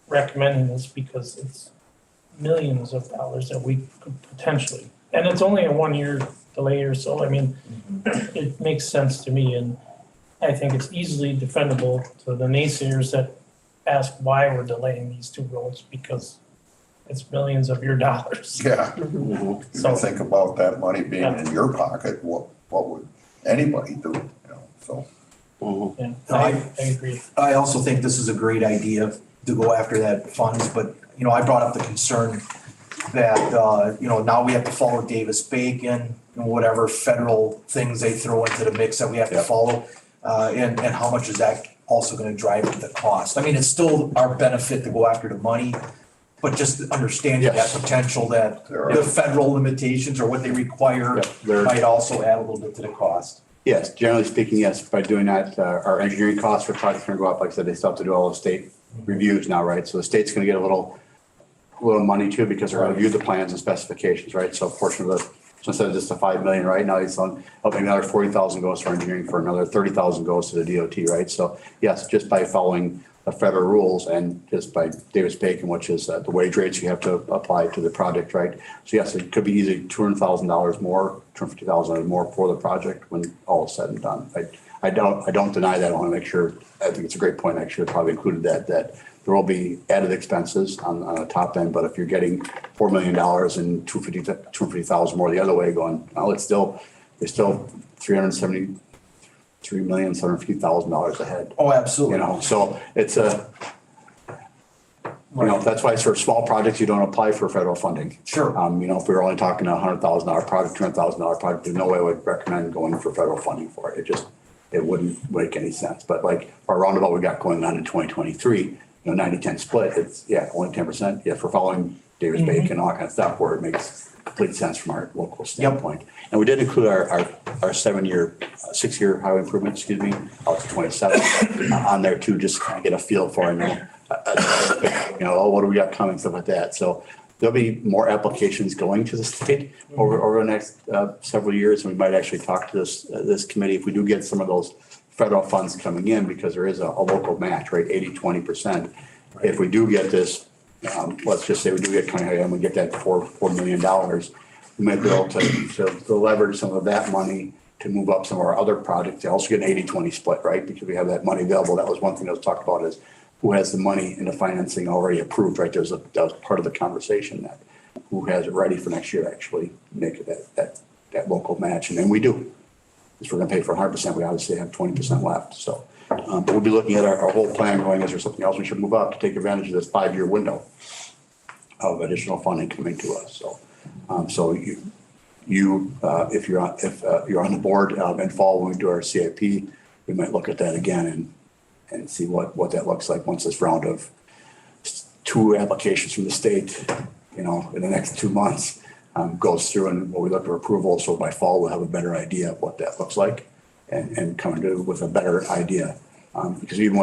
recommending this because it's millions of dollars that we could potentially, and it's only a 1-year delay or so. It makes sense to me, and I think it's easily defendable to the naysayers that ask why we're delaying these 2 roads because it's millions of your dollars.
Yeah. You can think about that money being in your pocket. What would anybody do? So.
Yeah, I agree.
I also think this is a great idea to go after that funds, but I brought up the concern that, now we have to follow Davis-Bacon and whatever federal things they throw into the mix that we have to
Yep.
follow. And how much is that also gonna drive the cost? I mean, it's still our benefit to go after the money, but just understanding that
Yes.
potential that
There are-
the federal limitations or what they require
Yep, there-
might also add a little bit to the cost.
Yes, generally speaking, yes, by doing that, our engineering costs for projects are gonna go up. Like I said, they still have to do all the state reviews now, right? So the state's gonna get a little money too, because they're gonna review the plans and specifications, right? So a portion of the, so instead of just the 5 million right now, it's on, maybe another 40,000 goes for engineering, for another 30,000 goes to the DOT, right? So yes, just by following the federal rules and just by Davis-Bacon, which is the wage rates you have to apply to the project, right? So yes, it could be easily $200,000 more, $250,000 more for the project when all is said and done. I don't deny that. I want to make sure, I think it's a great point. I should have probably included that there will be added expenses on the top end, but if you're getting $4 million and $250,000 more the other way going, well, it's still $373,750,000 ahead.
Oh, absolutely.
So it's that's why for small projects, you don't apply for federal funding.
Sure.
If we were only talking a $100,000 project, $200,000 project, there's no way I would recommend going for federal funding for it. It wouldn't make any sense. But like our roundabout we got going on in 2023, 90-10 split, it's, only 10%. Yeah, for following Davis-Bacon and all that kind of stuff where it makes complete sense from our local standpoint. And we did include our 6-year highway improvement, out to 27 on there too, just to kind of get a feel for, what do we got coming, stuff like that. So there'll be more applications going to the state over the next several years. And we might actually talk to this committee if we do get some of those federal funds coming in, because there is a local match, right? 80-20%. If we do get this, let's just say we do get county and we get that $4 million, we might be able to leverage some of that money to move up some of our other projects. They also get an 80-20 split, right? Because we have that money available. That was one thing that was talked about, is who has the money and the financing already approved, right? That was part of the conversation, that who has it ready for next year to actually make it that local match. And then we do. If we're gonna pay for 100%, we obviously have 20% left. So, but we'll be looking at our whole plan going, is there something else we should move up to take advantage of this 5-year window of additional funding coming to us? So, if you're on the board in fall when we do our CIP, we might look at that again and see what that looks like once this round of 2 applications from the state, in the next 2 months goes through, and what we look for approval. So by fall, we'll have a better idea of what that looks like and come with a better idea. Because even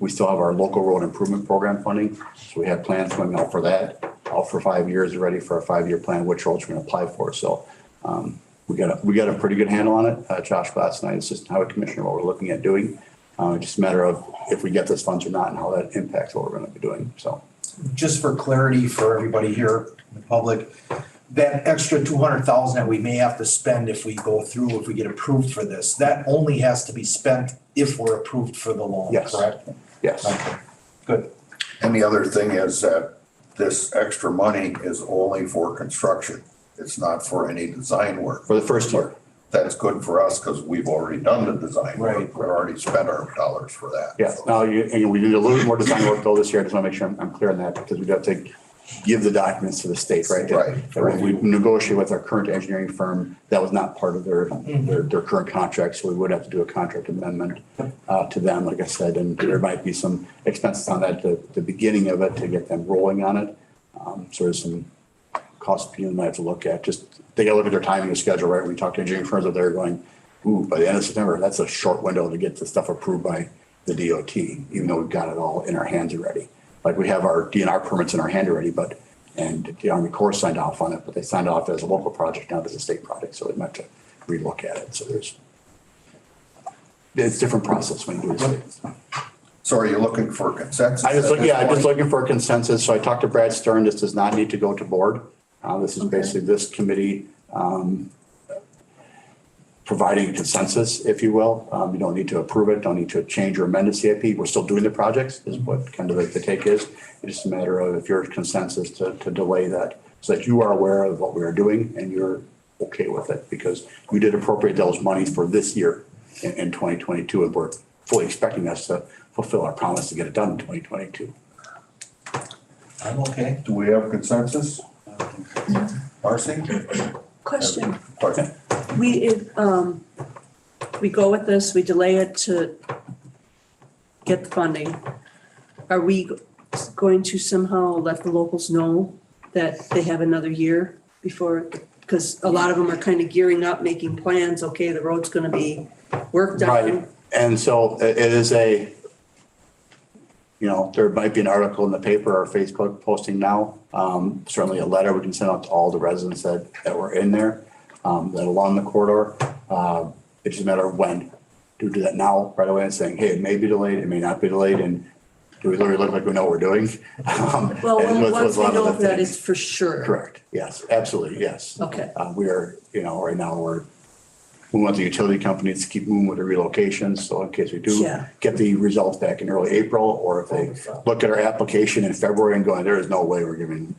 we still have our local road improvement program funding. So we have plans coming out for that, out for 5 years, ready for a 5-year plan, which roads we're going to apply for. So we got a pretty good handle on it. Josh Glass and I, Assistant Highway Commissioner, what we're looking at doing. Just a matter of if we get those funds or not and how that impacts what we're going to be doing. So
Just for clarity for everybody here in the public, that extra 200,000 that we may have to spend if we get approved for this, that only has to be spent if we're approved for the loan,
Yes.
correct?
yes.
Okay, good.
And the other thing is that this extra money is only for construction. It's not for any design work.
For the first year.
That's good for us because we've already done the design work.
Right.
We've already spent our dollars for that.
Yeah, now we need a little bit more design work though this year. I just want to make sure I'm clear on that, because we got to give the documents to the state, right?
Right.
That when we negotiate with our current engineering firm, that was not part of their current contract, so we would have to do a contract amendment to them, like I said, and there might be some expenses on that at the beginning of it to get them rolling on it. So there's some costs you might have to look at. Just they got to look at their timing and schedule, right? We talked to engineering firms that they're going, ooh, by the end of September, that's a short window to get the stuff approved by the DOT, even though we've got it all in our hands already. Like we have our DNR permits in our hand already, and the Army Corps signed off on it, but they signed off as a local project, not as a state project. So we might have to relook at it. So it's a different process when you do this.
So are you looking for consensus?
I'm just looking for a consensus. So I talked to Brad Stern. This does not need to go to board. This is basically this committee providing a consensus, if you will. You don't need to approve it, don't need to change or amend the CIP. We're still doing the projects, is what kind of the take is. It's just a matter of if your consensus to delay that, so that you are aware of what we are doing and you're okay with it, because we did appropriate those monies for this year in 2022, and we're fully expecting us to fulfill our promise to get it done in 2022.
I'm okay.
Do we have consensus? Marcy?
Question.
Question?
We go with this, we delay it to get the funding. Are we going to somehow let the locals know that they have another year before? Because a lot of them are kind of gearing up, making plans, okay, the road's gonna be worked
Right,
on.
and so it is there might be an article in the paper or Facebook posting now. Certainly a letter we can send out to all the residents that were in there, that along the corridor. It's just a matter of when. Do we do that now, right away, and saying, hey, it may be delayed, it may not be delayed, and do we literally look like we know what we're doing?
Well,
And with
once
a
we
lot of
know
the
that
things.
it's for sure.
Correct, yes, absolutely, yes.
Okay,
We are, right now, we want the utility companies to keep moving with the relocations, so in case we do
Yeah.
get the results back in early April, or if they look at our application in February and going, there is no way we're giving,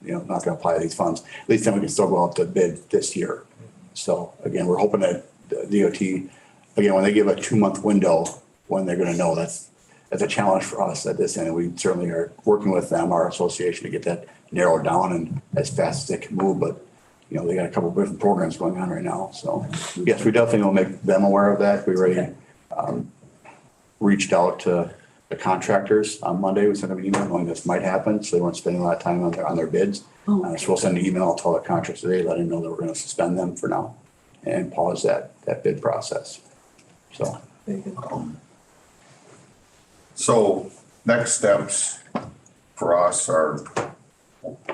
not gonna apply these funds, at least then we can still go out to bid this year. So again, we're hoping that the DOT, again, when they give a 2-month window, when they're gonna know, that's a challenge for us at this end, and we certainly are working with them, our association, to get that narrowed down and as fast as they can move, but they got a couple of different programs going on right now. So yes, we definitely will make them aware of that. We already reached out to the contractors on Monday. We sent them an email knowing this might happen, so they weren't spending a lot of time on their bids.
Oh.
So we'll send an email to all the contractors today, letting them know that we're going to suspend them for now and pause that bid process. So.
So next steps for us are,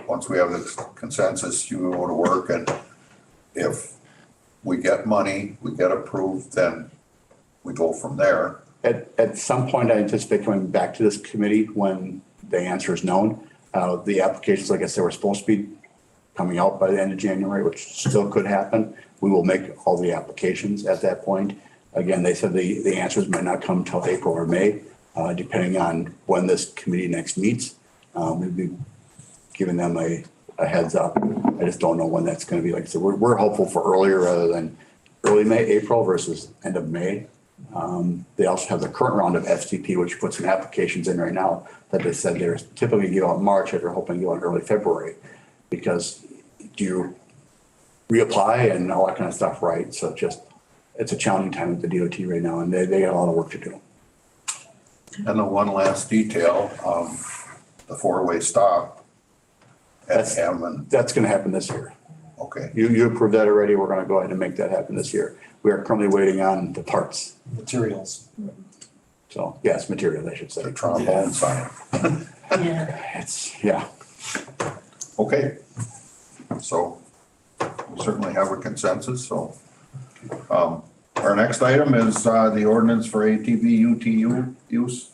once we have the consensus, you go to work, and if we get money, we get approved, then we go from there.
At some point, I anticipate coming back to this committee when the answer is known. The applications, like I said, were supposed to be coming out by the end of January, which still could happen. We will make all the applications at that point. Again, they said the answers might not come till April or May, depending on when this committee next meets. We'll be giving them a heads up. I just don't know when that's going to be. Like I said, we're hopeful for earlier rather than early May, April versus end of May. They also have the current round of FCP, which puts some applications in right now that they said they're typically give out in March, and they're hoping to give out in early February, because do you reapply and all that kind of stuff, right? So it's a challenging time with the DOT right now, and they got a lot of work to do.
And the one last detail, the 4-way stop at Hammond.
That's going to happen this year.
Okay.
You approved that already. We're going to go ahead and make that happen this year. We are currently waiting on the parts.
Materials.
So yes, materials, I should say.
The trombone sign.
Yeah.
Okay. So we certainly have a consensus, so. Our next item is the ordinance for UTV use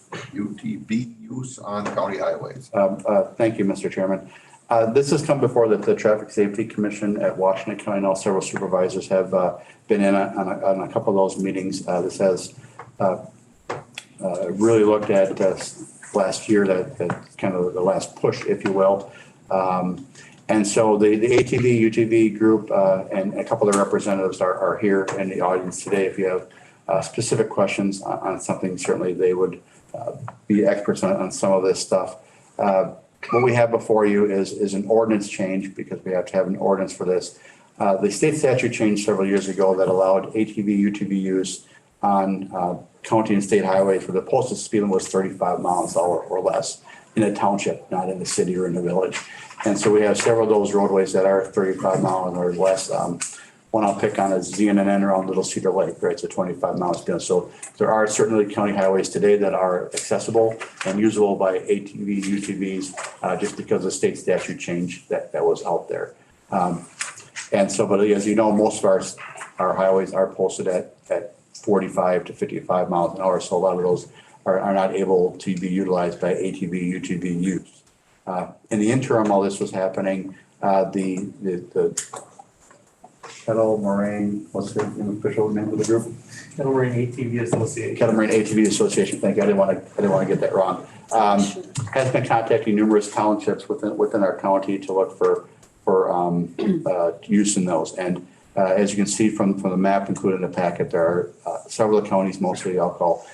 on county highways.
Thank you, Mr. Chairman. This has come before the Traffic Safety Commission at Washington County. Now several supervisors have been in on a couple of those meetings. This has really looked at last year, that kind of the last push, if you will. And so the ATV, UTV group and a couple of their representatives are here in the audience today. If you have specific questions on something, certainly they would be experts on some of this stuff. What we have before you is an ordinance change, because we have to have an ordinance for this. The state statute changed several years ago that allowed ATV, UTV use on county and state highways where the posted speed limit was 35 miles an hour or less in a township, not in the city or in the village. And so we have several of those roadways that are 35 miles or less. One I'll pick on is ZNN around Little Cedar Lake, right? It's a 25 miles speed. So there are certainly county highways today that are accessible and usable by ATV, UTVs, just because of the state statute change that was out there. And so, but as you know, most of our highways are posted at 45 to 55 miles an hour. So a lot of those are not able to be utilized by ATV, UTV use. In the interim, while this was happening, the Kettle Moraine, what's the official name of the group?
Kettle Moraine ATV Association.
Kettle Moraine ATV Association. Thank you. I didn't want to get that wrong. Has been contacting numerous townships within our county to look for use in those. And as you can see from the map included in the packet, there are several of the counties, mostly I'll call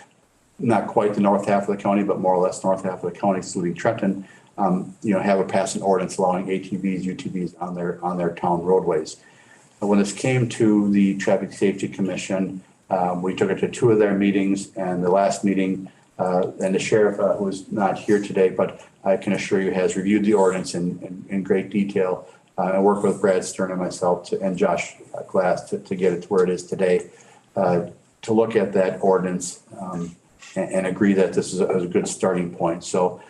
not quite the north half of the county, but more or less north half of the county, including Trenton, have a pass an ordinance allowing ATVs, UTVs on their town roadways. When this came to the Traffic Safety Commission, we took it to two of their meetings, and the last meeting, and the sheriff, who is not here today, but I can assure you has reviewed the ordinance in great detail. I worked with Brad Stern and myself and Josh Glass to get it to where it is today, to look at that ordinance and agree that this is a good starting point. So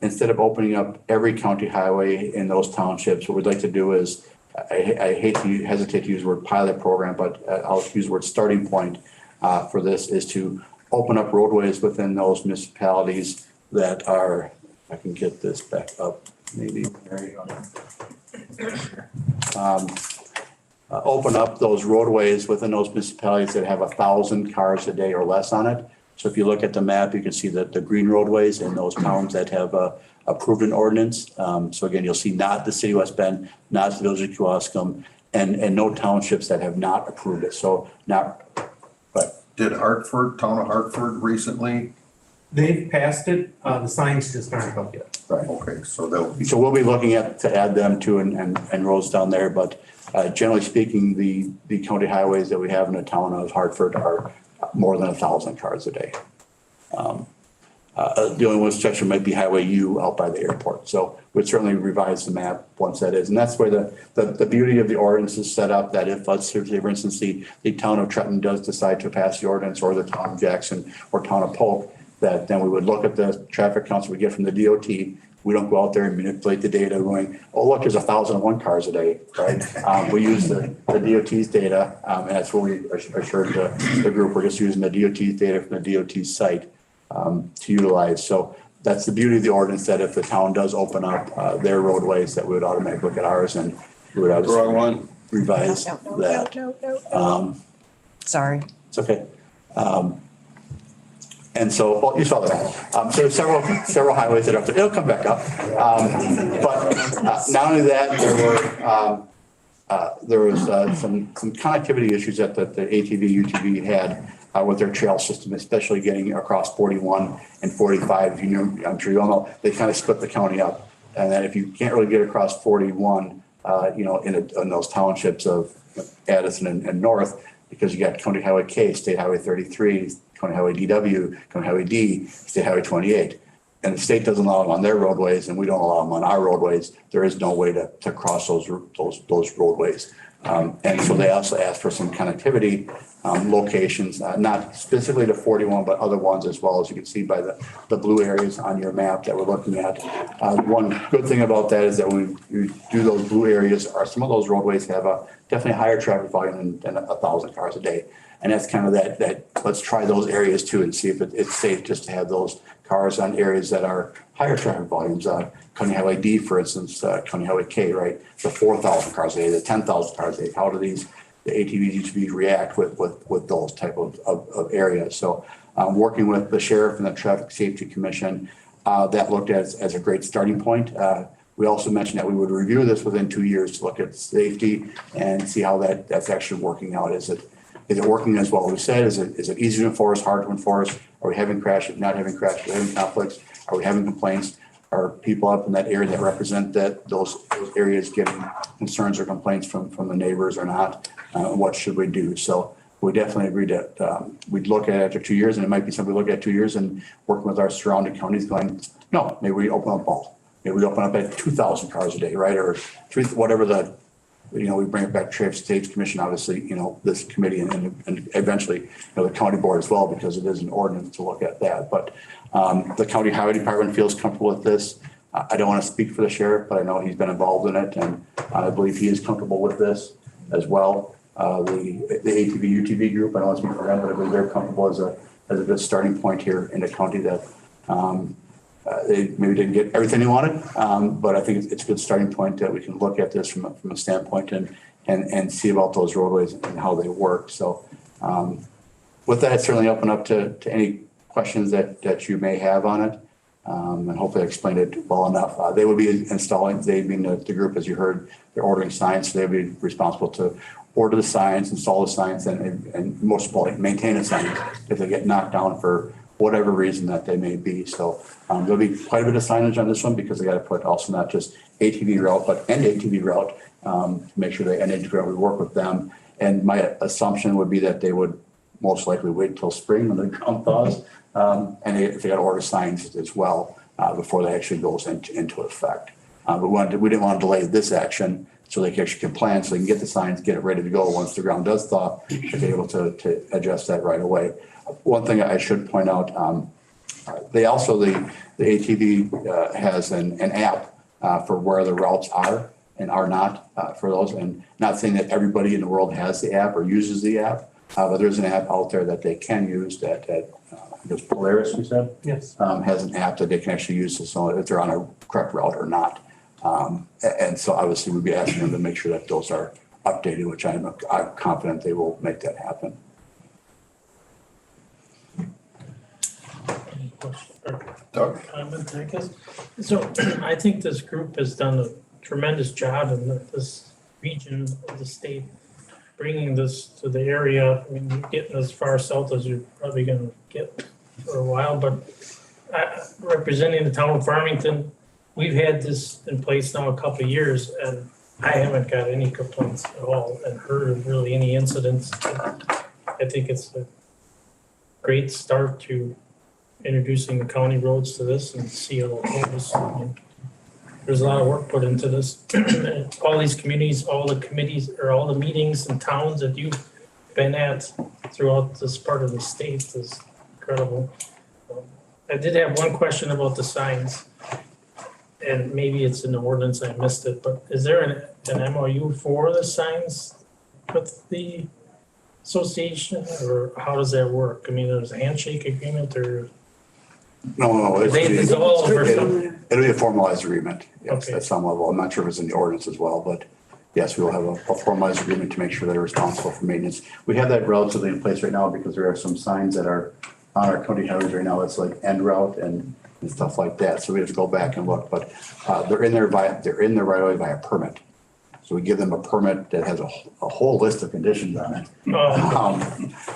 instead of opening up every county highway in those townships, what we'd like to do is, I hesitate to use the word pilot program, but I'll use the word starting point for this, is to open up roadways within those municipalities that are, if I can get this back up, maybe, there you go. Open up those roadways within those municipalities that have 1,000 cars a day or less on it. So if you look at the map, you can see that the green roadways in those towns that have approved an ordinance. So again, you'll see not the city of West Bend, not the village of Kewaskum, and no townships that have not approved it. So not, but.
Did town of Hartford recently?
They've passed it, the signs just aren't up yet.
Right.
Okay, so they'll be.
So we'll be looking at to add them to and roads down there, but generally speaking, the county highways that we have in the town of Hartford are more than 1,000 cars a day. The only one section might be Highway U out by the airport. So we'd certainly revise the map once that is. And that's where the beauty of the ordinance is set up, that if, let's say, for instance, the town of Trenton does decide to pass the ordinance, or the town of Jackson or town of Polk, that then we would look at the traffic counts we get from the DOT. We don't go out there and manipulate the data going, oh, look, there's 1,001 cars a day, right? We use the DOT's data, and that's what we assured the group. We're just using the DOT's data from the DOT's site to utilize. So that's the beauty of the ordinance, that if the town does open up their roadways, that we would automatically look at ours and we would obviously revise that.
Sorry.
It's okay. And so, well, you saw that. So there's several highways that are up there. It'll come back up. But not only that, there was some connectivity issues that the ATV, UTV had with their trail system, especially getting across 41 and 45. I'm sure you all know, they kind of split the county up. And then if you can't really get across 41, in those townships of Addison and North, because you got County Highway K, State Highway 33, County Highway DW, County Highway D, State Highway 28. And the state doesn't allow them on their roadways, and we don't allow them on our roadways. There is no way to cross those roadways. And so they also asked for some connectivity locations, not specifically to 41, but other ones as well, as you can see by the blue areas on your map that we're looking at. One good thing about that is that when we do those blue areas, some of those roadways have a definitely higher traffic volume than 1,000 cars a day. And that's kind of that let's try those areas too and see if it's safe just to have those cars on areas that are higher traffic volumes. County Highway D, for instance, County Highway K, right? The 4,000 cars a day, the 10,000 cars a day. How do the ATVs, UTVs react with those type of areas? So working with the sheriff and the Traffic Safety Commission, that looked at as a great starting point. We also mentioned that we would review this within 2 years to look at safety and see how that's actually working out. Is it working as well as we said? Is it easy to enforce, hard to enforce? Are we having crashes, not having crashes? Are we having conflicts? Are we having complaints? Are people up in that area that represent those areas getting concerns or complaints from the neighbors or not? What should we do? So we definitely agreed that we'd look at it after 2 years, and it might be something we look at 2 years and working with our surrounding counties going, no, maybe we open up all. Maybe we open up at 2,000 cars a day, right? Or whatever we bring it back to Traffic Safety Commission, obviously, this committee and eventually, the county board as well, because it is an ordinance to look at that. But the county highway department feels comfortable with this. I don't want to speak for the sheriff, but I know he's been involved in it, and I believe he is comfortable with this as well. The ATV, UTV group, I don't want to speak for them, but I believe they're comfortable as a good starting point here in the county that they maybe didn't get everything they wanted, but I think it's a good starting point that we can look at this from a standpoint and see about those roadways and how they work. So with that, I'd certainly open up to any questions that you may have on it, and hopefully I explained it well enough. They would be installing, they being the group, as you heard, they're ordering signs, so they'd be responsible to order the signs, install the signs, and most importantly, maintain the signs if they get knocked down for whatever reason that they may be. So there'll be quite a bit of signage on this one because they got to put also not just ATV route, but end ATV route to make sure they end ATV route. We work with them. And my assumption would be that they would most likely wait till spring when the ground thaws. And if they got to order signs as well before they actually goes into effect. But we didn't want to delay this action so they actually can plan, so they can get the signs, get it ready to go once the ground does thaw, to be able to adjust that right away. One thing I should point out, they also, the ATV has an app for where the routes are and are not for those. And not saying that everybody in the world has the app or uses the app, but there's an app out there that they can use that I guess Polaris, we said?
Yes.
Has an app that they can actually use to know if they're on a correct route or not. And so obviously we'd be asking them to make sure that those are updated, which I'm confident they will make that happen.
Any question or
Doug?
comment, I guess? So I think this group has done a tremendous job in this region of the state, bringing this to the area. I mean, you're getting as far south as you're probably gonna get for a while, but representing the town of Farmington, we've had this in place now a couple of years, and I haven't got any complaints at all and heard of really any incidents. I think it's a great start to introducing the county roads to this and see how it goes. I mean, there's a lot of work put into this. All these communities, all the committees, or all the meetings and towns that you've been at throughout this part of the state is incredible. I did have one question about the signs, and maybe it's in the ordinance, I missed it, but is there an MOU for the signs with the association, or how does that work? I mean, there's a handshake agreement, or
No,
they dissolve or something?
it'll be a formalized agreement, yes,
Okay.
at some level. I'm not sure if it's in the ordinance as well, but yes, we will have a formalized agreement to make sure they're responsible for maintenance. We have that relatively in place right now because there are some signs that are on our county highways right now. It's like end route and stuff like that. So we have to go back and look, but they're in there right away by a permit. So we give them a permit that has a whole list of conditions on it.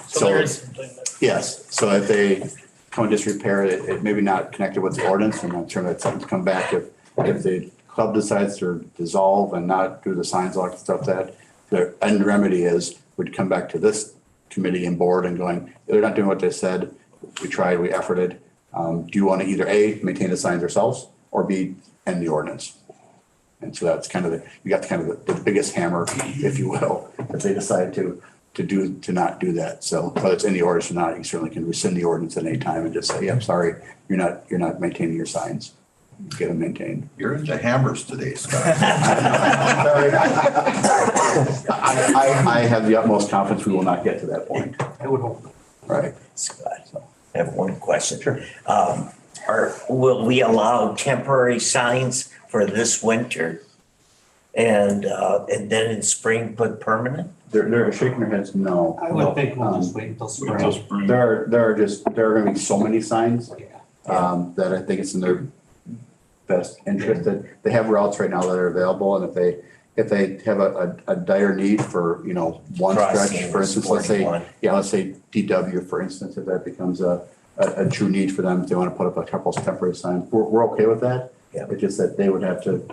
So there is something that.
Yes, so if they come and disrepair it, it may be not connected with the ordinance, and I'm sure that something's come back if the club decides to dissolve and not do the signs, all that stuff, that the end remedy is, would come back to this committee and board and going, they're not doing what they said, we tried, we efforted. Do you want to either A, maintain the signs ourselves, or B, end the ordinance? And so that's kind of you got kind of the biggest hammer, if you will, if they decide to not do that. So whether it's in the ordinance or not, you certainly can rescind the ordinance at any time and just say, yeah, I'm sorry, you're not maintaining your signs. Get them maintained.
You're into hammers today, Scott.
I have the utmost confidence we will not get to that point.
I would hope.
Right.
Scott, I have one question. Sure. Will we allow temporary signs for this winter? And then in spring put permanent?
They're shaking their heads, no.
I would think we'll just wait until spring.
There are gonna be so many signs that I think it's in their best interest that they have routes right now that are available, and if they have a dire need for, one stretch,
Crossing
for instance, let's say
41.
DW, for instance, if that becomes a true need for them, if they want to put up a couple of temporary signs, we're okay with that.
Yeah.
It's just that they would have to,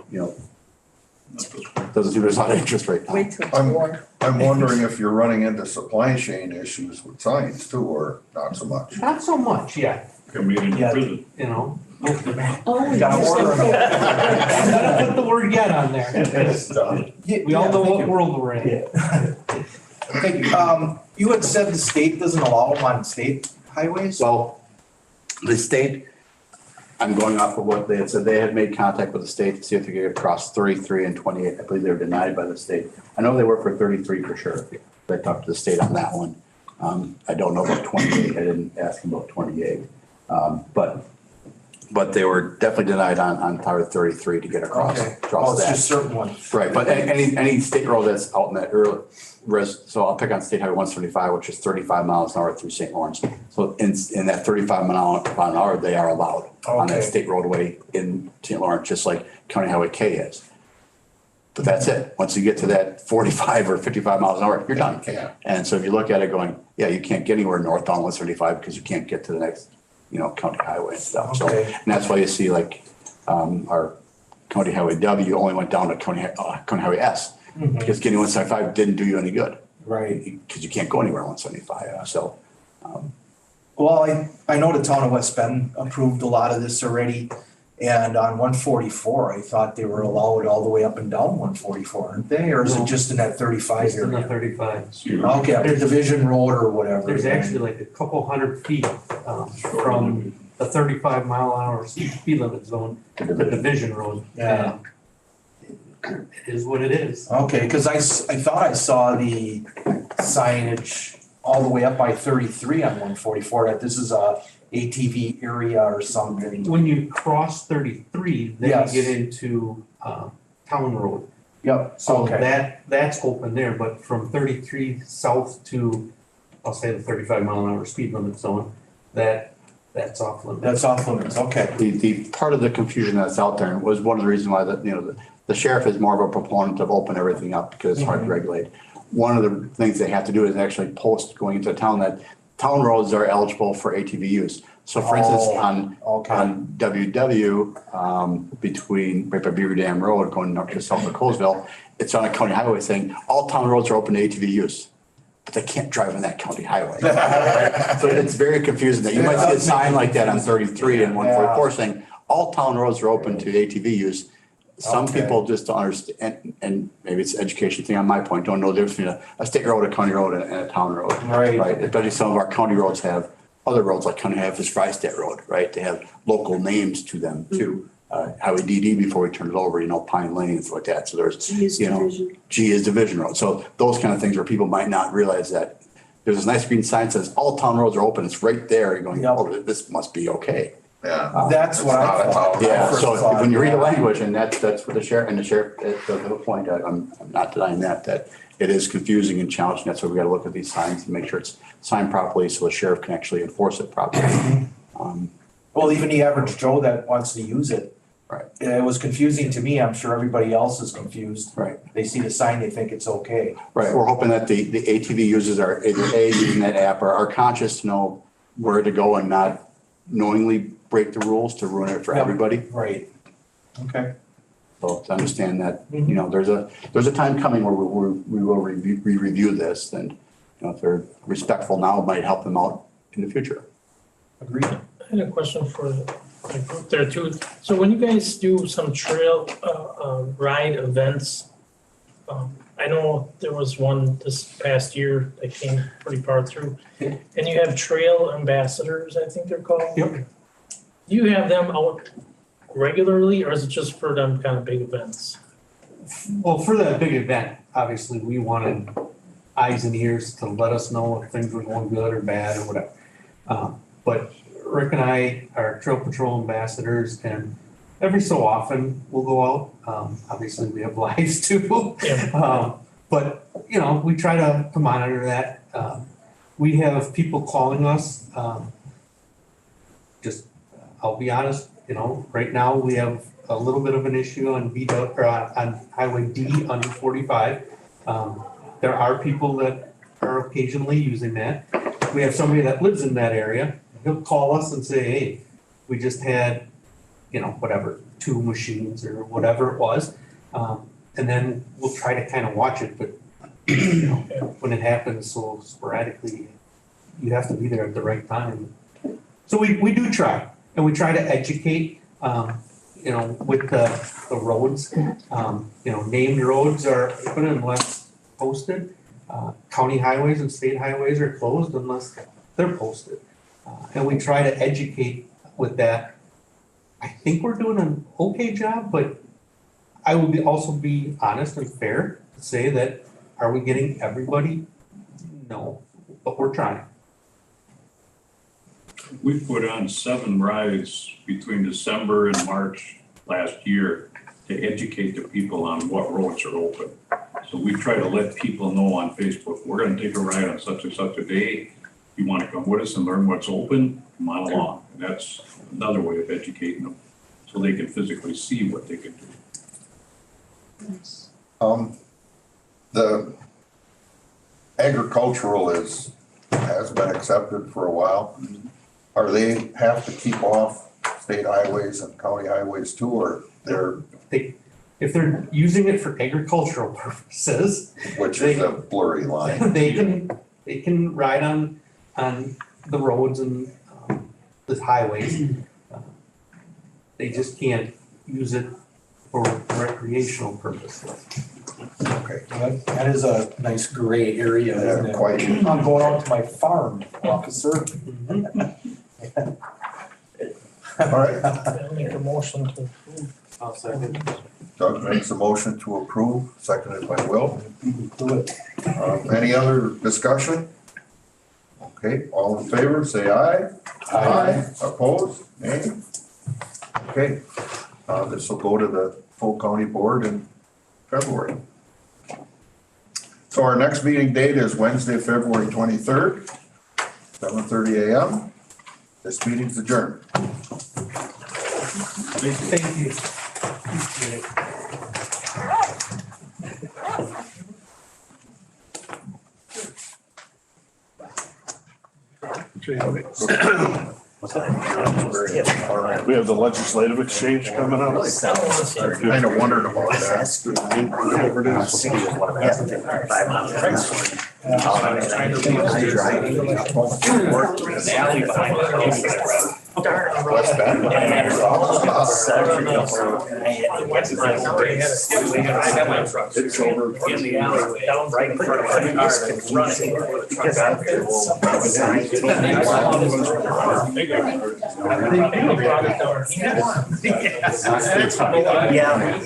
doesn't seem there's a lot of interest right now.
Wait till it's warm.
I'm wondering if you're running into supply chain issues with signs too, or not so much.
Not so much, yeah,
Yeah.
you know.
Oh,
Gotta order them. Gotta put the word "yet" on there. We all know what world we're in.
Thank you. You had said the state doesn't allow them on state highways?
Well, the state, I'm going off of what they had said. They had made contact with the state to see if they could cross 33 and 28. I believe they were denied by the state. I know they were for 33 for sure. I talked to the state on that one. I don't know about 28. I didn't ask them about 28. But they were definitely denied on Power 33 to get across
Okay. Oh, it's
that.
just certain ones.
Right, but any state road that's out in that early, so I'll pick on State Highway 175, which is 35 miles an hour through St. Lawrence. So in that 35 mile an hour, they are allowed on that
Okay.
state roadway in St. Lawrence, just like County Highway K is. But that's it. Once you get to that 45 or 55 miles an hour, you're done.
Yeah.
And so if you look at it going, yeah, you can't get anywhere northbound 175 because you can't get to the next county highway and stuff. So,
Okay.
and that's why you see like, our county highway W only went down to county highway S.
Mhm.
Because getting 175 didn't do you any good,
Right.
because you can't go anywhere on 175, so.
Well, I know the town of West Bend approved a lot of this already. And on 144, I thought they were allowed all the way up and down 144, aren't they? Or is it
No.
just in that 35
Just in the
area?
35.
Okay, up to Division Road or whatever.
There's actually like a couple hundred feet from the 35-mile-an-hour speed limit zone to the Division Road.
Yeah.
And it is what it is.
Okay, because I thought I saw the signage all the way up by 33 on 144, that this is a ATV area or something.
When you cross 33, then
Yes.
you get into Town Road.
Yep,
So
okay.
that's open there, but from 33 south to, I'll say the 35-mile-an-hour speed limit zone, that's off limits.
That's off limits, okay.
The part of the confusion that's out there was one of the reasons why the sheriff is more of a proponent of open everything up because it's hard to regulate. One of the things they have to do is actually post going into town that town roads are eligible for ATV use. So for instance,
Okay.
on WW, between right by Beaver Dam Road going up to south of Colesville, it's on a county highway saying all town roads are open to ATV use. But they can't drive on that county highway. So it's very confusing that you might see a sign like that on 33 and 144 saying all town roads are open to ATV use. Some
Okay.
people just don't understand, and maybe it's an education thing on my point, don't know the difference between a state road, a county road, and a town road.
Right.
Right, especially some of our county roads have other roads, like county have this Fry-State Road, right? They have local names to them too. Highway DD before we turn it over, Pine Lane and stuff like that. So there's,
G is division.
G is Division Road. So those kind of things where people might not realize that there's this nice green sign that says all town roads are open. It's right there. You're going,
Yep.
oh, this must be okay.
Yeah.
That's what I
It's not a
thought.
town.
Yeah,
First
so
thought,
when you read the
yeah.
language, and that's what the sheriff, it does have a point, I'm not denying that it is confusing and challenging. That's why we gotta look at these signs and make sure it's signed properly so the sheriff can actually enforce it properly.
Well, even the average Joe that wants to use it.
Right.
It was confusing to me. I'm sure everybody else is confused.
Right.
They see the sign, they think it's okay.
Right, we're hoping that the ATV users are either using that app or are conscious to know where to go and not knowingly break the rules to ruin it for
Yep.
everybody.
Right. Okay.
So to understand that, there's a time coming where we will review this, and, if they're respectful now, it might help them out in the future.
Agreed.
I had a question for the group there too. So when you guys do some trail ride events, I know there was one this past year that came pretty far through.
Yeah.
And you have trail ambassadors, I think they're called.
Yep.
Do you have them out regularly, or is it just for them kind of big events?
Well, for that big event, obviously, we wanted eyes and ears to let us know if things were going good or bad or whatever. But Rick and I are trail patrol ambassadors, and every so often we'll go out. Obviously, we have lives too.
Yeah.
But, we try to monitor that. We have people calling us. I'll be honest, right now we have a little bit of an issue on on Highway D under 45. There are people that are occasionally using that. We have somebody that lives in that area. He'll call us and say, hey, we just had, whatever, 2 machines or whatever it was. And then we'll try to kind of watch it, but when it happens so sporadically, you have to be there at the right time. So we do try, and we try to educate, with the roads. Named roads are open unless posted. County highways and state highways are closed unless they're posted. And we try to educate with that. I think we're doing an okay job, but I will also be honest and fair to say that, are we getting everybody? No, but we're trying.
We put on 7 rides between December and March last year to educate the people on what roads are open. So we try to let people know on Facebook, we're gonna take a ride on such and such a day. You wanna come with us and learn what's open, come on along. And that's another way of educating them, so they can physically see what they can do.
The agricultural has been accepted for a while. Are they have to keep off state highways and county highways too, or they're,
If they're using it for agricultural purposes,
which is a blurry line?
they can ride on the roads and the highways. They just can't use it for recreational purposes.
Okay.
That is a nice gray area, isn't
Yeah,
it?
quite.
I'm going out to my farm, officer.
All right,
I'll make a motion to approve.
I'll second.
Doug makes a motion to approve, seconded by Will.
Do it.
Any other discussion? Okay, all in favor, say aye. Opposed, nay? Okay, this will go to the full county board in February. So our next meeting date is Wednesday, February 23rd, 7:30 a.m. This meeting's adjourned.
Thank you. Appreciate it.
We have the legislative exchange coming up.
Kind of wondered about that. West Bend. It's over.
In the alleyway, right in front of my car, it's running.
Yeah.